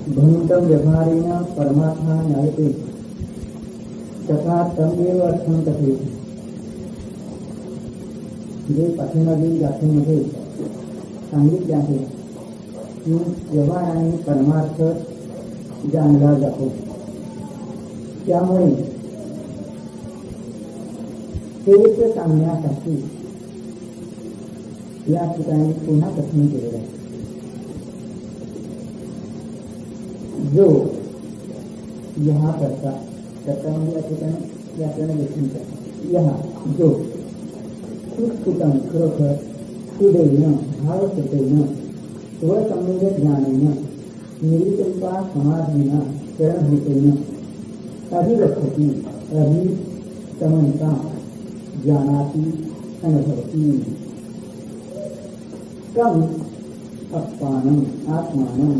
भूमितं व्यवहारेण परमात्मा ज्ञायते तथा तमेव अर्थं कथयति. जे पाठीमागील व्याख्येमध्ये सांगितले आहे की व्यवहाराने परमार्थ जाणला जातो. त्यामुळे तेच सांगण्यासाठी या ठिकाणी पुन्हा कथन केलेलं आहे. जो यहाँ करता म्हणजे या ठिकाणी व्याकरण लेखन करता यहाँ जो सुस्फुटं खरोखर सुदैन भावसुतेन स्वसम्यक ज्ञानेन निर्विकल्पा समाधीना शरणभूतेन अभिगच्छति अभिसमन्ता जानाति अनुभवति. तम अपानम आत्मानं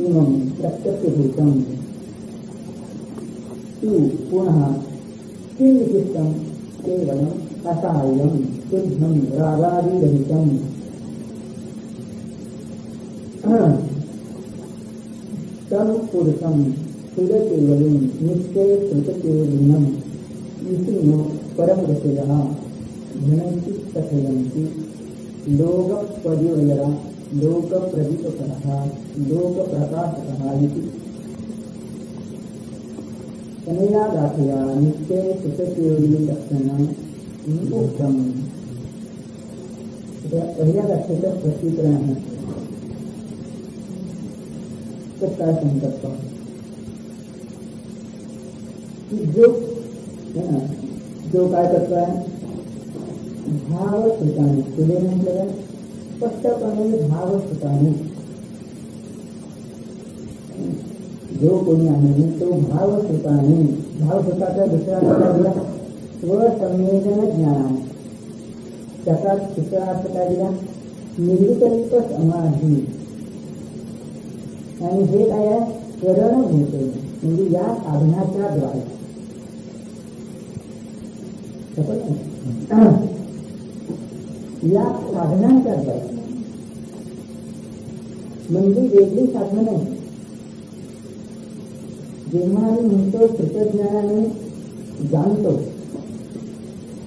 इमं प्रत्यक्षभूतं तु पुनः किं विशिष्टं केवलम् असायं शुद्धं रागादिरहितं तम पुरुषं सुरकेवलं निश्चय कृतकेवलिनं इति परमगतिरः घ्नन्ति कथयन्ति लोकपरिवयरा लोकप्रदीपकरः लोकप्रकाशकः इति. अनया गाथया निश्चय कृतकेवली लक्षणं उक्तम्. पहिल्या गाथेचं स्पष्टीकरण आहे. तर काय संकल्प जो काय करतोय भाव सुताने तुले म्हटलं स्पष्टपणे भाव सुताने जो कोणी आहे तो भाव सुताने भाव सुताचा दुसरा अर्थ दिला स्वसंवेदन ज्ञान. त्याचा दुसरा अर्थ काय दिला निर्विकल्प समाधी. आणि हे काय आहे करण होते म्हणजे या साधनाच्या द्वारे या साधनांच्या द्वारे म्हणजे वेगळी साधनं नाही. जेव्हा आम्ही म्हणतो कृतज्ञानाने जाणतो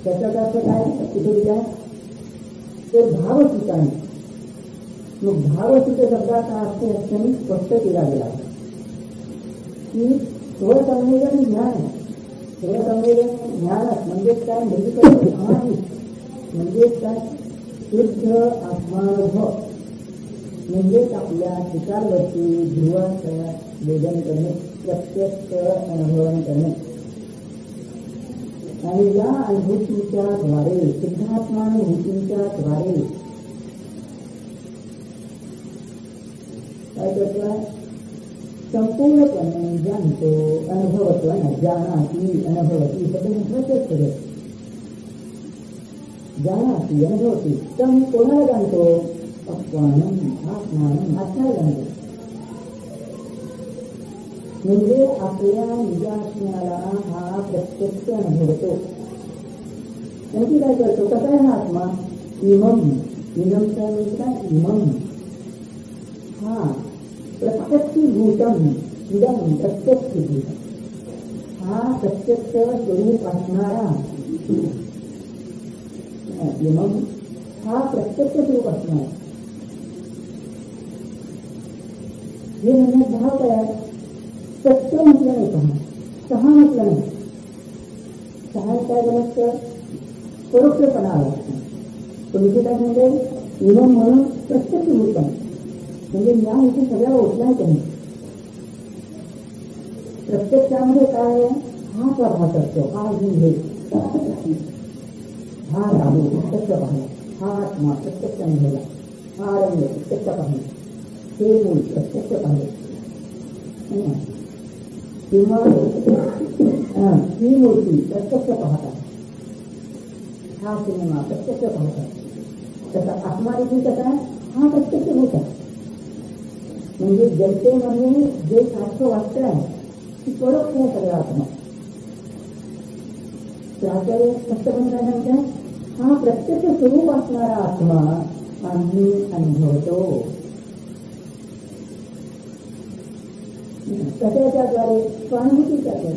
त्याचा अर्थ काय कुठे दिला तर भावसुताने. मग भावसुत शब्दाचा अर्थ असताना स्पष्ट केला गेला की स्वसंवेदन ज्ञान. स्वसंवेदन ज्ञान म्हणजेच काय निर्विकल्प समाधी म्हणजेच काय शुद्ध आत्मानुभव म्हणजेच आपल्या शिकारवरती ध्रुवाचं वेदन करणे प्रत्यक्ष अनुभवन करणे. आणि या अनुभूतीच्या द्वारे शुद्धात्मानुभूतीच्या द्वारे काय करतोय संपूर्णपणे जाणतो अनुभवतो जानाती अनुभवती सगळे महत्वाचेच करे. जानाती अनुभवती तर कोणाला जाणतो अपवानम आत्मानम आत्मा जाणतो. म्हणजे आपल्या निजात्म्याला हा प्रत्यक्ष अनुभवतो. नक्की काय करतो कसा आहे हा आत्मा इममचा काय इमम हा प्रत्यक्षीभूतम इदम प्रत्यक्षीभूतम हा प्रत्यक्ष स्वरूप असणारा इमम हा प्रत्यक्ष स्वरूप असणारा. हे म्हणण्यात भाव काय सत्य म्हटलं नाही सहा म्हटलं नाही. सहा काय बनत परोक्षपणा आला. पण इथे काय म्हणजे इमम म्हणून प्रत्यक्ष भूतम म्हणजे या इथे सगळ्या ओळखला नाही. प्रत्यक्षामध्ये काय हा प्रभाव करतो हा हे हा राहू प्रत्यक्ष पाहणे हा आत्मा प्रत्यक्ष अनुभवला हा रंग प्रत्यक्ष पाहणे हे मूल प्रत्यक्ष पाहिले किंवा ही मूर्ती प्रत्यक्ष पाहता हा सिनेमा प्रत्यक्ष पाहता. त्याचा आत्मा देखील कसा हा प्रत्यक्ष होता. म्हणजे जनतेमध्ये जे सारखं वाटतं आहे ती परोक्ष आहे सगळा आत्मा. त्याकडे स्पष्टपणे काय सांगतात हा प्रत्यक्ष स्वरूप असणारा आत्मा आम्ही अनुभवतो. कशाच्याद्वारे? स्वानुभूतीच्याद्वारे,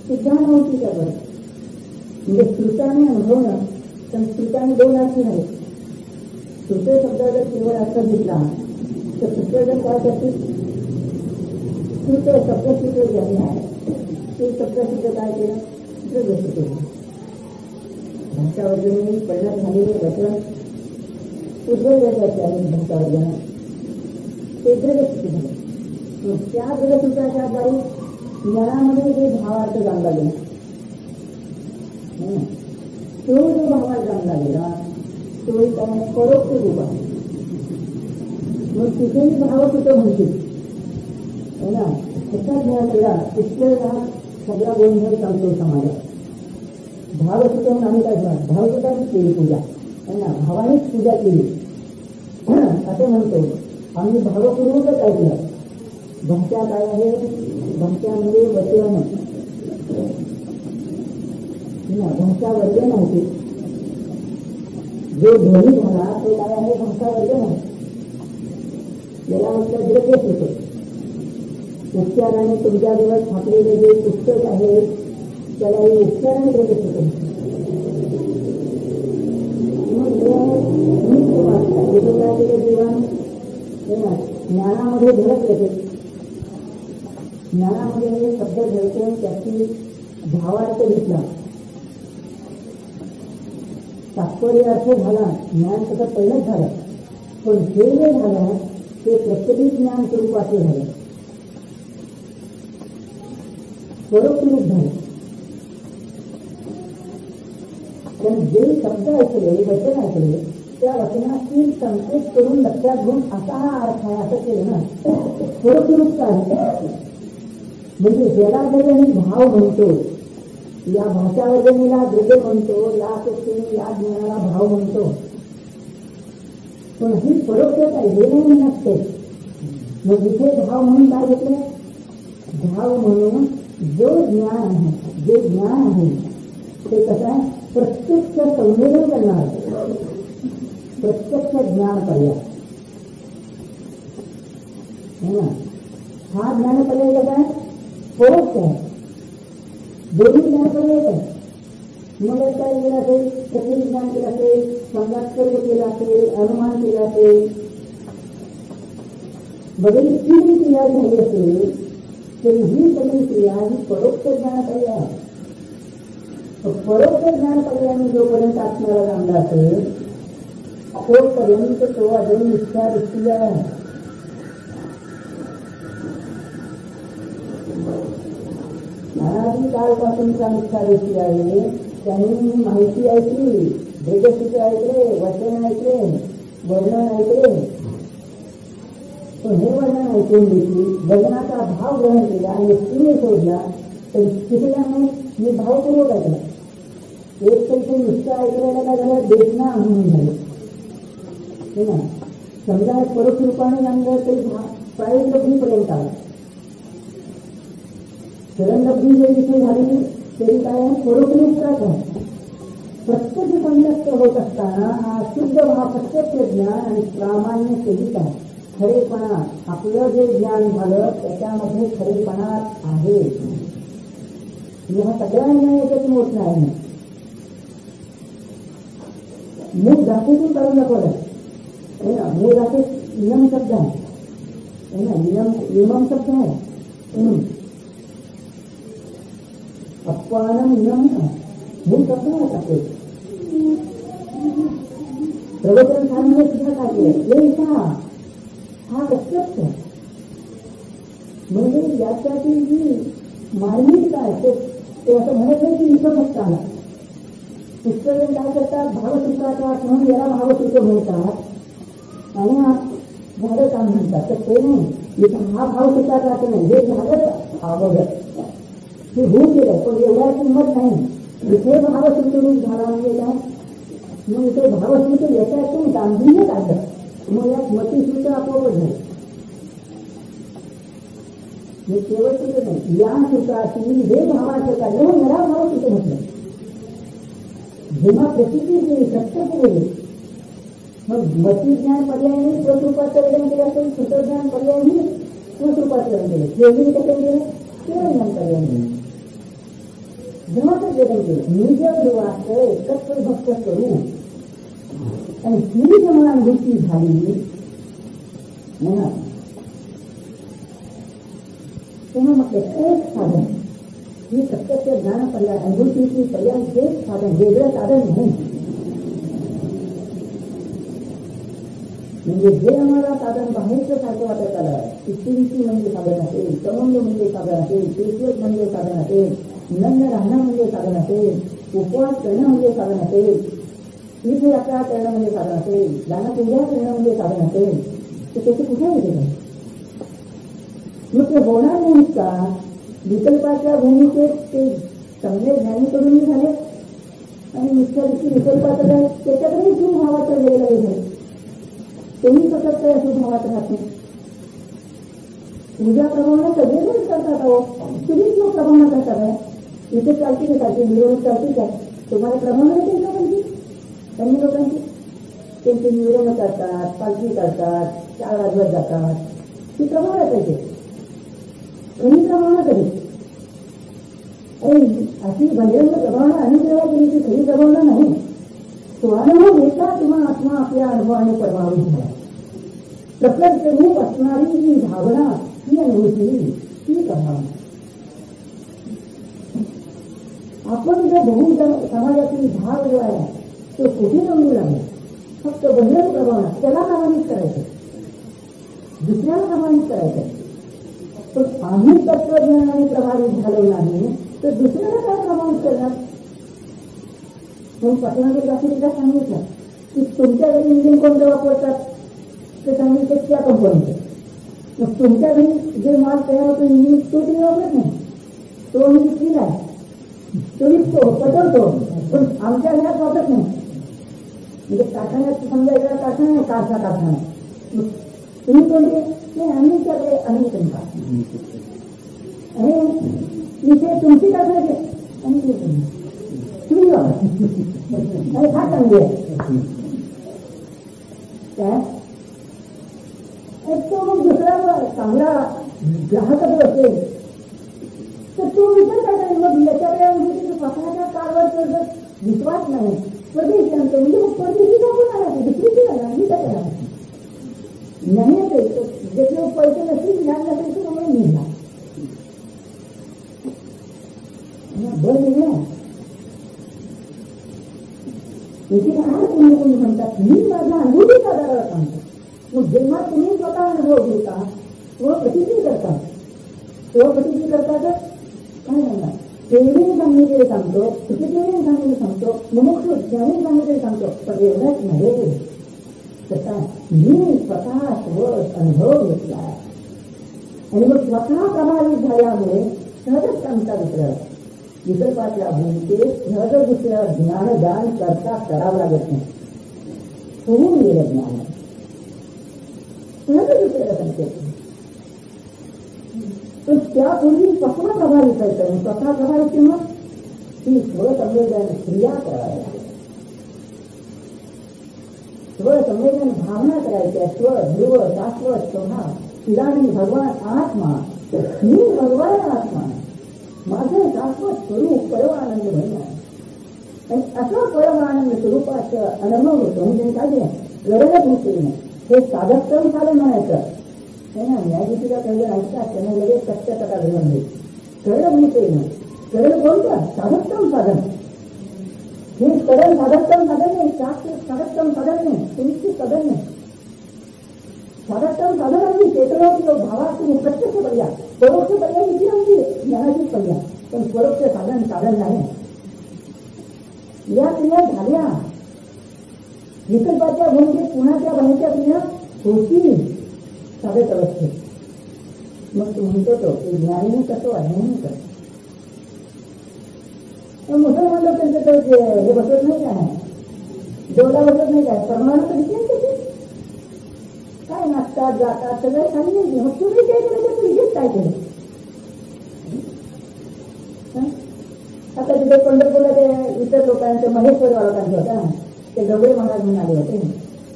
सिद्धानुभूतीच्याद्वारे. म्हणजे श्रुताने अनुभवणं. पण श्रुताने दोन अर्थ नाही. श्रुत शब्द जर केवळ अर्थ घेतला तर श्रुतजन काय करतील? श्रुत शब्दश्रुत ज्याने आहे ते शब्दश्रुत काय केलं? द्रव्यश्रुत केलं. भाषावर्जने परिणाम झालेले वचन उद्भवल्याचे आहे. भाषावर्जन ते द्रव्यश्रुत झाले. त्या द्रव्यश्रुताच्या द्वारे ज्ञानामध्ये जे भावार्थ जाणला गेला, तो जो भावार्थ जाणला गेला तो काय? परोक्ष रूप आहे. मग तिथेही भाव कुठं म्हणतील ना? कसा ज्ञान केला पुष्कळ सगळा गोंधळ चालतो समाजात. भाव सुद्धा आम्ही काय घ्या? भावसुद्धाच केली पूजा आहे ना, भावानेच पूजा केली असं म्हणतो आम्ही. भावपूर्वकच ऐकलं. भाषा काय आहे? भाषामध्ये वचन, भाषा वर्जन होते. जो ध्वनी झाला तो काय आहे? भाषा वर्जन आहे. याला म्हटलं द्रव्यच होतं. उच्चाराने तुमच्याजवळ छापलेले जे पुस्तक आहे त्याला हे उच्चाराने द्रव्यच होतं. जीवन ज्ञानामध्ये धडक येते. ज्ञानामध्ये शब्द घडतो, त्याची भावार्थ घेतला, तात्पर्य अर्थ झाला. ज्ञान तसं पहिलंच झालं. पण हे जे झालं ते प्रत्येक ज्ञान स्वरूपाचे झालं, स्वरूपरूप झालं. पण जे शब्द ऐकले, वचन ऐकले, त्या वचनाची संकेत करून लक्षात घेऊन असा हा अर्थ आहे असं केलं ना, स्वरूपरूप काय? म्हणजे ज्याला जरी मी भाव म्हणतो, या भाषावर्जनेला द्रव्य म्हणतो, या अपेक्षेने या ज्ञानाला भाव म्हणतो, पण ही परोक्षच आहे, हे नाही नसते. मग इथे भाव म्हणून काय घेतलं? भाव म्हणून जो ज्ञान आहे, जे ज्ञान आहे ते कसं आहे? प्रत्यक्ष संवेदन करणार, प्रत्यक्ष ज्ञान पर्याय है ना. हा ज्ञान पर्याय कसा आहे? परोक्ष आहे. दोन्ही ज्ञान पर्याय आहे. मग काय केलं असेल? प्रत्येक ज्ञान केलं असेल, संगात्कर्म केलं असेल, अनुमान केलं असेल, बरेच तीन क्रिया झाली असेल तरी ही सगळी क्रिया ही परोक्ष ज्ञान पर्याय आहे. परोक्ष ज्ञान पर्यायाने जोपर्यंत आत्म्याला जाणला असेल तोपर्यंत तो अजून इच्छा दृष्टी आहे. अनादी काळपासूनचा इच्छा दृष्टी आहे. त्यांनी माहिती ऐकली, भेदस्थिती ऐकले, वचन ऐकले, वर्णन ऐकले, पण हे वर्णन ऐकून देखील वर्णनाचा भाव ग्रहण केला आणि व्यक्तीने शोधला तर शिकल्याने मी भावपूर्वक ऐकला. एक पैसे नुसतं ऐकलेला काय झालं? देशना म्हणून झाले हे ना. समजा परोक्ष रूपाने जाणलं तरी प्राईड लब्धीपर्यंत आला. शरणलब्धी जरी इथे झाली तरी काय परोक्ष रूपात आहे. प्रत्यक्ष संयुक्त होत असताना हा शुद्ध भाव प्रत्यक्ष ज्ञान आणि प्रामाण्य सहित आहे. खरेपणा, आपलं जे ज्ञान झालं त्याच्यामध्ये खरेपणा आहे. हा सगळ्यांना याच्यातून होत नाही. मूळ धातूतून काढून दाखवलं है ना. मूळ धातू नियम शब्द आहे ना, नियम शब्द आहे. अपवानम नियम मूळ शब्द आहे. प्रवचन सांगणे सुद्धा काय केलं? हा प्रत्यक्ष म्हणजे याच्यातील जी मार्मिकता आहे ते असं म्हणत नाही की इथं फक्त आला. पुस्तकं काय करतात? भावसूत्राचा म्हणून याला भावसूत्र म्हणतात आणि हा झाडं काम म्हणतात. तर ते नाही, इथं हा भावसूत्राचा नाही, हे झाडच अवघड हे होऊन गेलं. पण एवढ्या किंमत नाही. इथे भावसूत्ररूप झाला म्हणजे काय? मग इथे भावसूत्र याच्यातून गांभीर्य काढलं. मग यात मतीसूत्र आपोआपच नाही. हे केवळ सूत्र नाही, या सूत्राची हे भावाचं काढलं मग याला भावसूत्र म्हटलं. जेव्हा प्रसिद्धी केली, सत्य केली, मग मती ज्ञान पर्यायी स्वरूपाचं वर्णन केलं असेल, सूत्रज्ञान पर्यायी तूच रूपात येऊन गेले. योगिनी कसे गेले? केवळ नंतर येऊन गेले. जेव्हाच वेदन केलं निज ध्रुवाचं एकत्र भक्त करू आणि ही जेव्हा अनुभूती झाली ना तेव्हा म्हटलं एक साधन ही प्रत्यक्ष ज्ञान पर्याय अनुभूतीची पर्याय एक साधन, वेगळं साधन नाही. म्हणजे जे आम्हाला साधन बाहेरचं सारखं वाटत आलं की चिंती म्हणजे साधन असेल, कमंड म्हणजे साधन असेल, केशवत म्हणजे साधन असेल, नन्न राहणं म्हणजे साधन असेल, उपवास करणं म्हणजे साधन असेल, तीर्थयात्रा करणं म्हणजे साधन असेल, दानपूजा करणं म्हणजे साधन असेल, तर त्याचे कुठे येते नाही. मग ते होणार नाही का? विकल्पाच्या भूमिकेत ते चांगले ज्ञानीकडून झाले आणि मिथ्या विकल्पाचं काय त्याच्याकडे सुभावाचं वेळ झाले. तुम्ही सतत काय सुभावात राहत नाही. पूजा प्रमाणे सगळेजण करतात. अहो तुम्हीच लोक प्रमाण करतात आहे. इथे चालते काय मिरवणूक चालते काय? तुम्हाला प्रमाण येते लोकांची, त्यांनी लोकांची त्यांची मिरवणूक करतात, पालखी करतात, 4 वाजवत जातात. ती प्रमाणात आहे. कमी प्रमाणात आहे. अरे अशी बहिरंग प्रमाण अनुग्रह केली ती खरी प्रमाण नाही. स्वानुभव घेता किंवा आत्मा आपल्या अनुभवाने प्रभावित झाला. प्रकट रूप असणारी ही भावना, ही अनुभूती, ही प्रभावना. आपण जो बहुजन समाजातील भाग जो आहे तो कुठे रंगू लागला. फक्त बहिरंग प्रभावना त्याला प्रमाणित करायचं, दुसऱ्याला प्रमाणित करायचं. पण आम्ही तत्वज्ञानाने प्रभावित झालो नाही तर दुसऱ्याला काय प्रमाणित करणार. म्हणून पाठीमागे बाकीला सांगितलं की तुमच्या घरी इंजिन कोणतं वापरतात ते सांगितलं त्या कंपनीचं. मग तुमच्या घरी जे माल तयार होतो इंजिन तो तुम्ही वापरत नाही, तो आम्ही विकलेला आहे, तो विकतो पटवतो, पण आमच्या घरात वापरत नाही. म्हणजे कारखान्यात समजायचा कारखाना आहे, कारखाना तुम्ही कोणते नाही आम्ही त्याकडे आम्ही तुमचा आणि इथे तुमची कारखान्याचे आणि तुम्ही आणि हा चांगली आहे काय. तो मग दुसरा चांगला ग्राहकच असेल तर तो विचार काय. मग याच्याकडे म्हणजे स्वतःच्या कारवर जर विश्वास नाही परदेशी आणतो म्हणजे मग परदेशी जाऊन आला दुसरीची आला मी काय करा नाही असेल जेथे पैसे नसतील ज्ञान नसेल तर मग निघणार बरं निघणार. याची काय तुम्ही कोणी म्हणतात मी माझा अनुभूतीचा आधारावर सांगतो. मग जेव्हा तुम्ही स्वतः अनुभव घेता तेव्हा प्रतिक्रिया करता, तेव्हा प्रतिक्रिया करता तर काय सांगणार. तेवढी सांगितलेले सांगतो, प्रतिक्रिया सांगितले सांगतो, मुमुक्ष ज्ञानी सांगितले सांगतो. पण एवढंच नव्हे तर काय मी स्वतः अनुभव घेतला आणि मग स्वतः प्रभावित झाल्यामुळे सहजच सांगता दुसऱ्याला. विकल्पातल्या भूमिकेत सहज दुसऱ्या ज्ञानदान करता करावं लागत नाही. होऊन गेलं ज्ञान सहज दुसऱ्याला सांगते. पण त्यापूर्वी स्वतः प्रभावित व्हायचं. स्वतः प्रभावित किंवा ती स्वसंवेदन क्रिया करायला, स्वसंवेदन भावना करायच्या. स्व ध्रुव शाश्वत स्वभाव चिदानंद भगवान आत्मा, मी भगवान आत्मा, माझं शाश्वत स्वरूप परमानंद म्हणणार. आणि असं परमानंद स्वरूपाचं अनुभव होतो. म्हणजे काय गरजच नसते नाही. हे साधकतम साधन म्हणायचं हे ना. न्यायगीतीला काही जण ऐकतात त्यांना लगेच सत्यता घेऊन देईल. कळलं म्हणते ना. कळलं कोणतं साधकतम साधन. हे करण साधकतम साधन नाही, साधकतम साधन नाही, तुमची साधन नाही. साधकतम साधन आम्ही क्षेत्र भावात तुम्ही प्रत्यक्ष पर्याय, परोक्ष पर्याय किती आमची ज्ञानाचीच पर्याय. पण परोक्ष साधन साधन नाही. या क्रिया झाल्या विकल्पाच्या भूमिकेत पुण्याच्या बाहेरच्या क्रिया होती साधक अवस्थेत. मग तू म्हणतो तो ज्ञानीने कसं अज्ञानी करतो. मुसलमान लोक त्यांचं हे बसत नाही काय, डोला बसत नाही काय, परमानंद विचार काय नाचतात जातात सगळं सांगितलं. मग तुम्ही काय केलं तुझेच काय केलं. आता तिथे पंढरपूरला ते इतर लोकांचं महेश्वर लोकांचं होता ते गवळे महाराज म्हणून आले होते.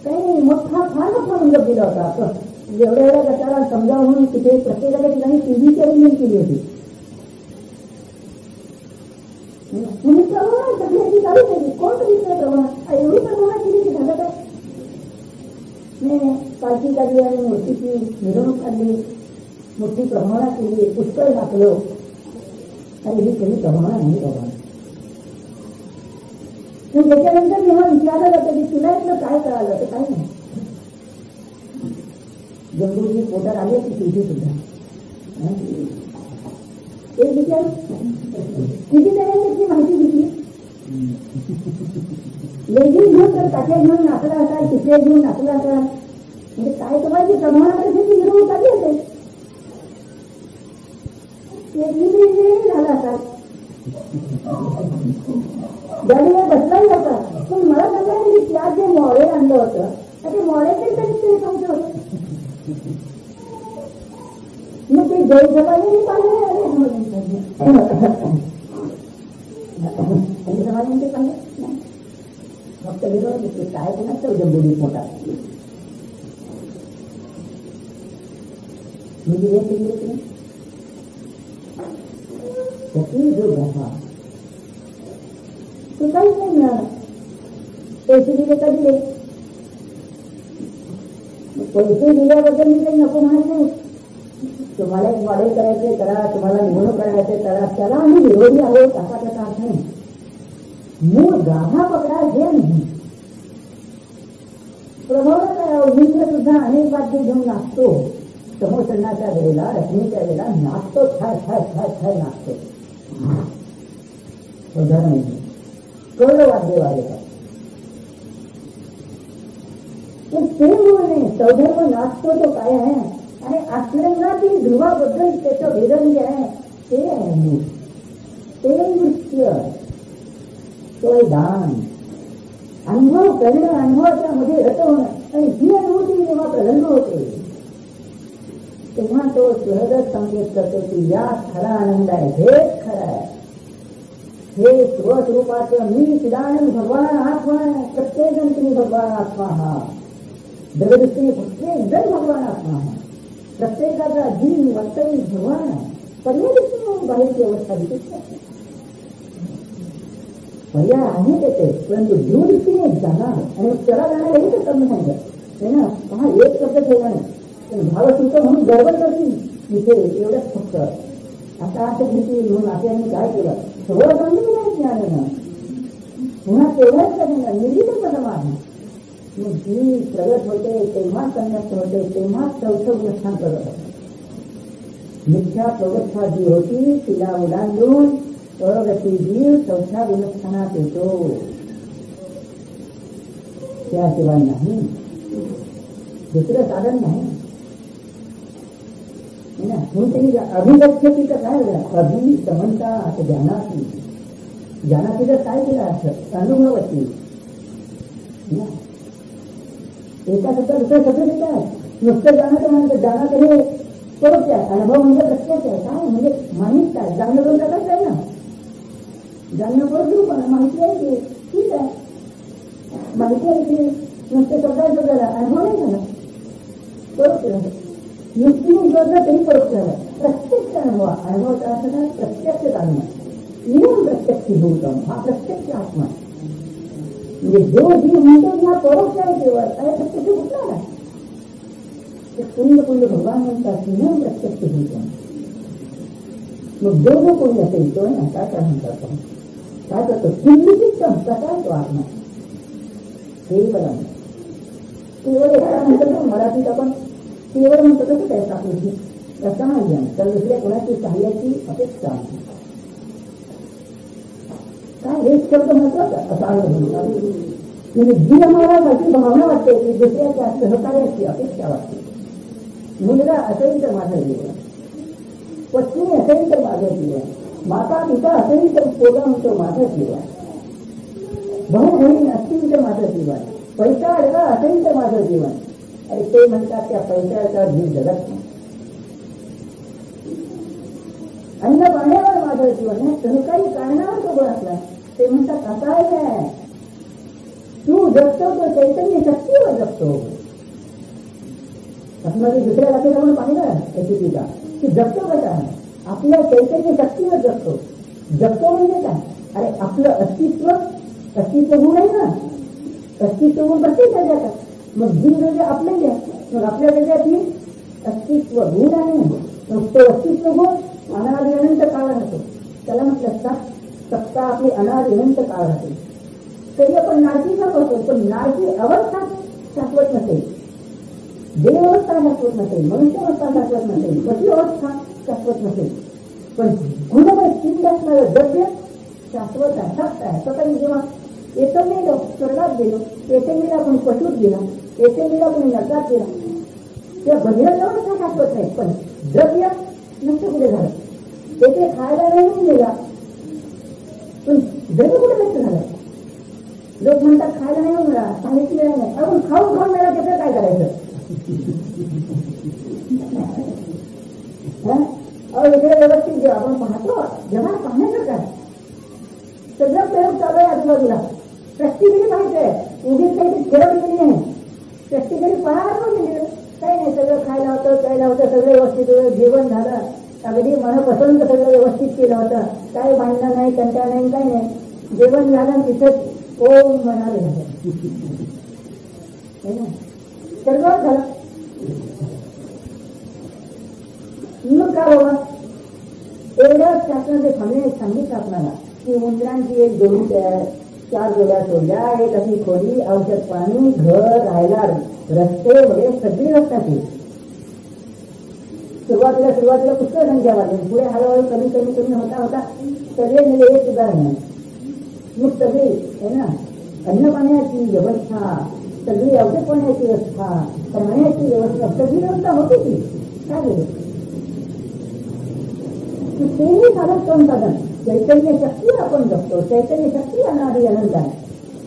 काही मोठा फार मोठा मंडप दिला होता. एवढ्या एवढ्या गटाला समजावून म्हणून तिथे प्रत्येकाच्या ठिकाणी टीव्हीची अरेंजमेंट केली होती. तुम्ही प्रमाणात सगळ्याची चालू केली. कोण बघितलं प्रमाणात? एवढी प्रमाणात केली की झालं काय? पालखी काढली आणि मूर्तीची मिरवणूक काढली, मोठी प्रमाणात केली, पुष्कळ घातलं. आणि ही कधी प्रमाणात नाही प्रमाण. त्याच्यानंतर जेव्हा विचारलं जातं की तुला इथलं काय कळालं तर काय नाही. जंगूजी पोटात आले की तुझी सुद्धा एक विचार किती त्याची माहिती घेतली. लेझी घेऊन तर काट्या घेऊन नाचला असाल, चित्रे घेऊन नाचला असाल, म्हणजे काय तुम्हाला जे प्रमाणात असेल ती मिरवणूक आली असेल, झाला असाल, गाडीवर बसलाही होता. पण मला सांगा की त्यात जे मॉडेल आणलं होतं ते मॉडेल तरी समजलं होतं. मग ते जैसवाले पाहिजे समाजांचे पाहिजे फक्त गेलो काय कोणाचं जंबुडी मोठा म्हणजे त्याची जो घ्या तो काहीच नाही मिळाला. पैसे दिले का दिले, पैसे दिल्याबद्दल मी काही नको म्हणत नाही. तुम्हाला एक मॉडेल करायचे करा, तुम्हाला निवडणूक करायचे करा, त्याला आम्ही विरोधी आहोत असा त्याचा अर्थ नाही. मूळ गाभा पकडा हे नाही. प्रभावाला मित्र सुद्धा अनेक वाद्य घेऊन नाचतो. समोसणाच्या वेळेला, रचनेच्या वेळेला नाचतो, छाय छाय छाय छाय नाचतो. उदाहरण कळ वाद्य वाजवतात ते मूळ नाही. सौधर्म नाचतो तो काय आहे आणि आश्रयांची ध्रुवाबद्दल त्याचं वेदन जे आहे ते आहे मूळ. ते नृत्य, तो दान, अनुभव करणं, अनुभवाच्या मध्ये रत होणं. आणि ही अनुभूती जेव्हा प्रलंब होते तेव्हा तो सहजच संकेत करतो की यात खरा आनंद आहे, हेच खरं आहे. हे स्वस्वरूपाचं मी चिदानंद भगवान आत्मा आहे. प्रत्येक जण तुम्ही भगवान आत्मा आहात. जगदृष्टीने प्रत्येक जण भगवान आत्मा आहे. प्रत्येकाचा जीव वास्तविक भगवान आहे. पर्याय दृष्टीने बाहेरची अवस्था दिसत नाही. पर्याय आहे त्याचे, परंतु जीव दृष्टीने जाणार आणि त्याला जाणार हे तर कमी सांगितलं ना. पहा एक शब्द ठेवला नाही पण भावसूत्र म्हणून गडबड करतील इथे एवढंच फक्त. आता असं घेतील म्हणून आपल्याने काय केलं सगळं समजून नाही ज्ञान पुन्हा तेवढंच करणं निर्मित समाज. मग जी प्रगत होते तेव्हा संन्यास्त होते, तेव्हा चौथं गुणस्थान प्रगत होते. मिथ्या प्रवस्था जी होती तिला ओलांडून प्रगती जीव चौथ्या गुणस्थानात येतो. त्याशिवाय नाही, दुसरं साधन नाही ना. म्हणून अभिगच्छती तर काय वेळा अभिसमंता जानाती. जानातीचं काय केलं असं अनुभवती ना. एका शब्द दुसऱ्या शब्द देत आहे. नुसतं जाणं म्हणजे जाणं तरी परोक्ष आहे, अनुभव म्हणजे प्रत्यक्ष आहे. काय म्हणजे माहित काय जाणणं दोन प्रकारच आहे ना. जाणणं परोक्ष पण माहिती आहे की ठीक आहे, माहिती आहे की नुसते शब्दात झाला अनुभव नाही झाला, परोक्ष झालं. नुसती शोधलं तरी परोक्ष झालं. प्रत्यक्ष अनुभव, अनुभवाचा अर्थ काय प्रत्यक्ष जाणणं. नियम प्रत्यक्ष भूतम हा प्रत्यक्ष आत्मा. म्हणजे जो जीव म्हणतो की हा परोक्ष आहे केवळ काय प्रत्यक्ष कुठला आहे. कुंड कुंड भगवान म्हणतात नियम प्रत्यक्ष भूतम. मग जो कोणी असेल तो ना काय काय म्हणतात काय करतो किंचितम कसा तो आत्मा केवळ केवळ एका म्हणतो मराठीत आपण केवळ म्हणतो कसं काय आपली कसा नाही तर दुसऱ्या कोणाची सहाय्याची अपेक्षा आहे. काय एक शब्द महत्वाचा असा म्हणजे जी आम्हाला माझी भावना वाटते की दुसऱ्याच्या सहकार्याची अपेक्षा वाटते. मुलगा असेल तर माझं जीवन, पत्नी असेल तर माझं जीवन, माता पिता असेल तर पोगा म्हणतो माझं जीवन, भाऊ बहीण असतील तर माझं जीवन, पैसा अडका असेल तर माझं जीवन. आणि ते म्हणतात त्या पैशाचा जीव जगत नाही. अन्न पाण्यावर माझं जीवन आहे. सहकारी कारणावर तो असला ते म्हणतात असा आहे काय तू जगतो तो चैतन्य शक्तीवर जगतो. आतमध्ये दुसऱ्या जातीला म्हणून पाहिलं एसीपीचा की जगतो कसा आपल्या चैतन्य शक्तीवर जगतो. जगतो म्हणजे काय? अरे आपलं अस्तित्व गुण आहे ना, अस्तित्व गुण प्रत्येक जातात. मग जीव वेगळे आपले घ्या, मग आपल्या वेगळ्यात ही अस्तित्व गुण आहे. मग तो अस्तित्व गुण अनादि अनंत काळ राहतो. त्याला म्हटलं सत्ता आपली अनादि अनंत काळ राहते. तरी आपण नारकीचा करतो, पण नारकी अवस्था शाश्वत नसेल, देवस्था शाश्वत नसेल, मनुष्यावस्था शाश्वत नसेल, पती अवस्था शाश्वत नसेल. पण गुणमय चिंत असणारं द्रव्य शाश्वत आहे, सत्य आहे. स्वतः जेव्हा येतं गेलो स्वर्गात गेलो, येथे गेला कोणी पशुत गेला, येथे गेला कोणी नरकात गेला, त्या बहिरंगावस्था शाश्वत नाही. पण द्रव्य नष्ट कुठे झालं, तेथे खायला नाही गेला, पण द्रव्य कुठे नष्ट झालं. लोक म्हणतात खायला नाही मिळाला, सांगितली वेळा नाही, आपण खाऊन मिळाला त्याचं काय करायचं. इकडे व्यवस्थित जेव्हा आपण पाहतो, जेव्हा पाहण्यासारखं आहे सगळं प्रयोग चालू आहे आजूबाजूला. प्रॅक्टिकली पाहायचंय, उगीच काही थेरपी केली नाही, प्रॅक्टिकली पाहायला गेलं काही नाही. सगळं खायला होतं, प्यायला होतं, सगळं व्यवस्थित जेवण झालं, अगदी मनपसंत सगळं व्यवस्थित केलं होतं, काही भांडणं नाही, कंटाळा नाही, काही नाही. जेवण झालं तिथंच ओम म्हणाले झालं, सगळं झालं. मग का बाबा एवढ्याच शासनाचे सांगितलं आपल्याला की उंदरांची एक जोडी तयार, 4 जोड्या सोडल्या, एक अशी खोली, औषध पाणी, घर, राहायला रस्ते वगैरे सगळी व्यवस्था केली. सुरुवातीला पुष्कळ संख्या वाढली, पुढे हळूहळू कमी होता सगळे मिळे एक सुद्धा नाही. मग सगळी आहे ना अन्न पाण्याची व्यवस्था, सगळी औषध पाण्याची व्यवस्था, राहण्याची व्यवस्था, सगळी व्यवस्था होती ती काय गेली. तेही साधन साधन चैतन्य शक्ती आपण जगतो, चैतन्य शक्ती अनादि अनंत आहे,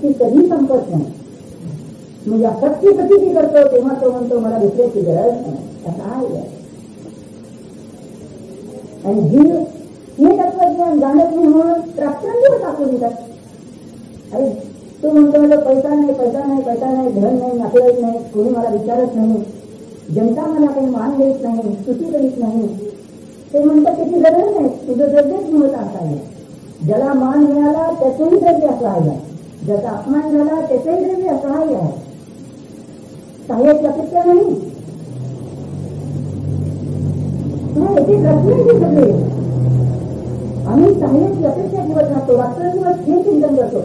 ती कधी संपत नाही. मग या शक्ती ती करतो तेव्हा तो म्हणतो मला दुसऱ्याची गरज नाही, असा आहे. आणि जीव हे तत्वज्ञान जाणत नाही म्हणून रात्रंदिवस टाकून देतात. अरे तो म्हणतो मला पैसा नाही, धन नाही, नातेवाईक नाही, कोणी मला विचारत नाही, जनता मला काही मान देत नाही, स्तुती करीत नाही. ते म्हणतात त्याची गरज नाही, तुझं द्रव्यच मिळत असायला. ज्याला मान मिळाला त्याचंही द्रव्य असं आहे, ज्याचा अपमान झाला त्याचंही द्रव्य असहाय्य आहे. सहाय्याची अपेक्षा नाही, ते रचनेची सगळे आम्ही सहाय्याची अपेक्षा ठेवत राहतो. रात्रंदिवस हे चिंतन करतो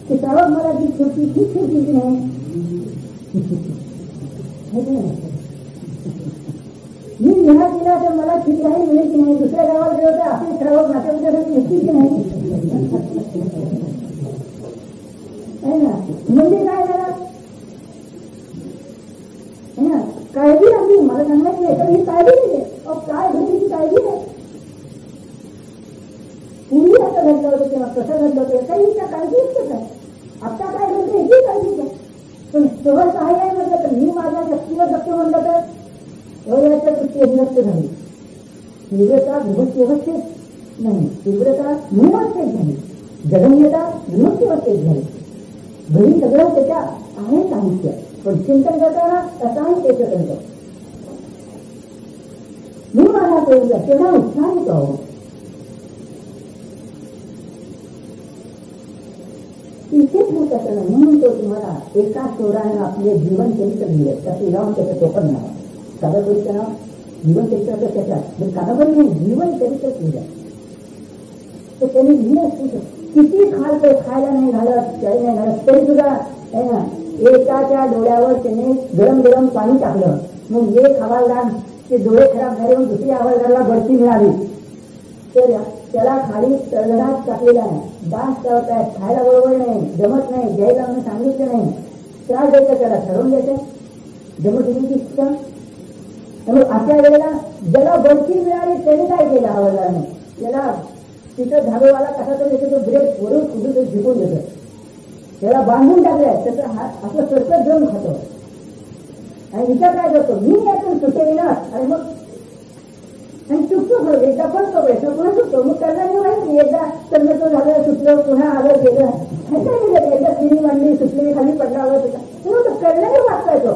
की सावक मला जी छोटी ठीक ठेवची नाही, मी विहार केला तर मला ठीक राहील मिळेल की नाही, दुसऱ्या गावात गेलो तर आपले श्रावक नातेवाईकांसाठी निघतील की नाही. म्हणजे काय झालं काळजी लागली, मला सांगायची नाही तर ही काळजी नाही. काय घडली काळजी नाही. पूर्वी असं घडलं होतं तेव्हा कसं घडलं होतं काही त्या काळजी असतं काय, आता काय घडतं याची काळजी काय. पण सहज सहाय्य म्हटलं तर मी माझ्या शक्तीवर जप्त म्हणलं तर एवढ्याच्या कृती नष्ट झाली. तीव्रता व्यवस्थित नाही, तीव्रता नियवस्थेत झाली, जगन्यता विमुक्तीवस्थेत झाली. घरी सगळं त्याच्या आहे साहित्य, पण चिंतन करताना असाही ते करतो. मी मला तेवढा उत्साह येतो. इथेच होत असताना म्हणून तो तुम्हाला एका चोरानं आपले जीवन चरित्र लिहिलं, त्याचं नाव त्याचं टोपण नाव, कादंबरीचं नाव जीवन चरित्राचं त्याच्यात, कादंबरी नाही जीवन चरित्रच लिहिलं. तर त्यांनी लिहिलं किती खायला नाही घालत, काही नाही घालत, तरी सुद्धा आहे ना एकाच्या डोळ्यावर त्याने गरम गरम पाणी टाकलं. मग एक हवालदार ते डोळे खराब झाले, मग दुसऱ्या हवालदाराला बढती मिळाली तर त्याला खाली तळघरात टाकलेला आहे. डास करतायत, खायला बरोबर नाही, जमत नाही, द्यायला म्हणून सांगितलं नाही, त्रास द्यायचा, त्याला ठरवून द्यायचं, जमत होती इच्छा. मग अशा वेळेला ज्याला बढती मिळाली त्याने काय केलं हवालदाराने, त्याला तिथं धाबेवाला कसा तरी तो ब्रेक वरून कुठून झिकून देतो, त्याला बांधून टाकलाय, त्याचा हात असं सरकत घेऊन खातो आणि विचार काय करतो मी यातून सुटेल ना. आणि मग आणि चुकतो एकदा पडतो प्रयत्न पुन्हा सुटतो. मग करणार माहिती एकदा चंद्रतो झालं सुटलं पुन्हा आलं गेलं काय केलं, एकदा तिन्ही मांडली सुटली खाली पडला आलं त्याचा करण्याने वाचता येतो.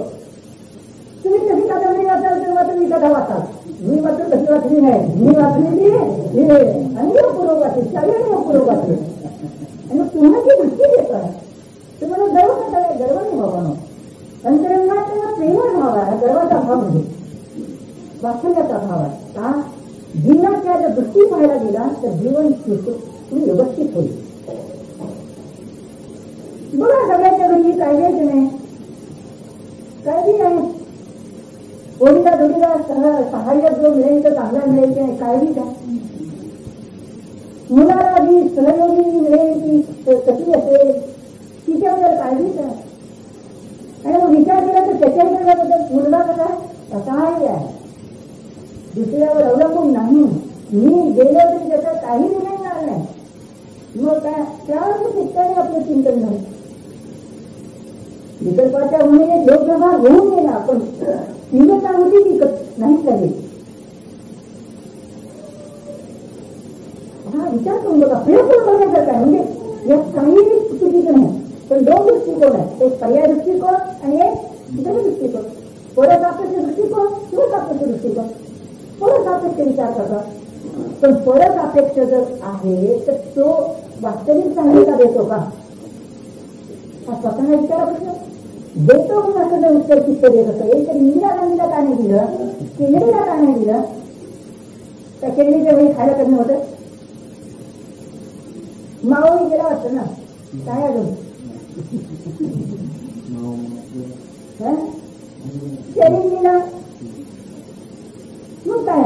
तुम्ही कशी कादंबरी वाचाल तेव्हा तुम्ही कथा वाचाल. मी मात्र कशी वाचली नाही, मी वाचलेली अनियपूर्वक वाचली, सगळ्यांनी अपूर्वक वाचली. आणि मग तुम्हाला जी दृष्टी देत आहे तुम्हाला गर्व कसा आहे, गर्व नाही व्हावा. अंतरंगात तेव्हा प्रेमळ भाव आहे, गर्वाचा भाव म्हणजे वाचल्याचा भाव आहे. का जीवनाच्या जर दृष्टी पाहायला गेला तर जीवन तुम्ही व्यवस्थित होईल. बघा सगळ्याच्या घरी कायद्याचे नाही, कायदे नाही. कोणीला जोडीला सहाय्यक जो मिळेल तर चांगला मिळेल की नाही, काळजी काय. मुलाला जी सहयोगी मिळेल ती कशी असेल तिच्याबद्दल काळजी काय. आणि मग विचार केला तर त्याच्याबद्दल मुलगा कसा असहाय्य आहे, दुसऱ्यावर अवलंबून नाही. मी गेलो तरी त्याचा काही मिळणार नाही. मग काय त्यावर शिक्षणाने आपलं चिंतन झालं. विकल्पाच्या उमेने योग्य भाग होऊन गेला, पण तीव्रता होती ती नाहीच लागेल. हा विचार करून बघा, प्रयोग करून बघण्यासारखा आहे. म्हणजे या काही चुकीचं नाही, पण दोन दृष्टिकोन आहे, एक पर्याय दृष्टिकोन आणि एक इतर दृष्टिकोन. परसापेक्ष दृष्टिकोन किंवा सापेक्ष दृष्टिकोन. परसापेक्ष विचार करतात, पण परसापेक्ष जर आहे तर तो वास्तविक चांगलीचा देतो का, हा स्वतः विचार प्रश्न देतो. म्हणून असं जर उत्तर चित्त देत असेल तर इंदिरा गांधीला का नाही दिलं, केंद्रीला का नाही दिलं. त्या केंद्रीच्या वेळी खायला कमी होतं. मावळी गेला वाटतं ना, काय अजून केंद्रीला मग काय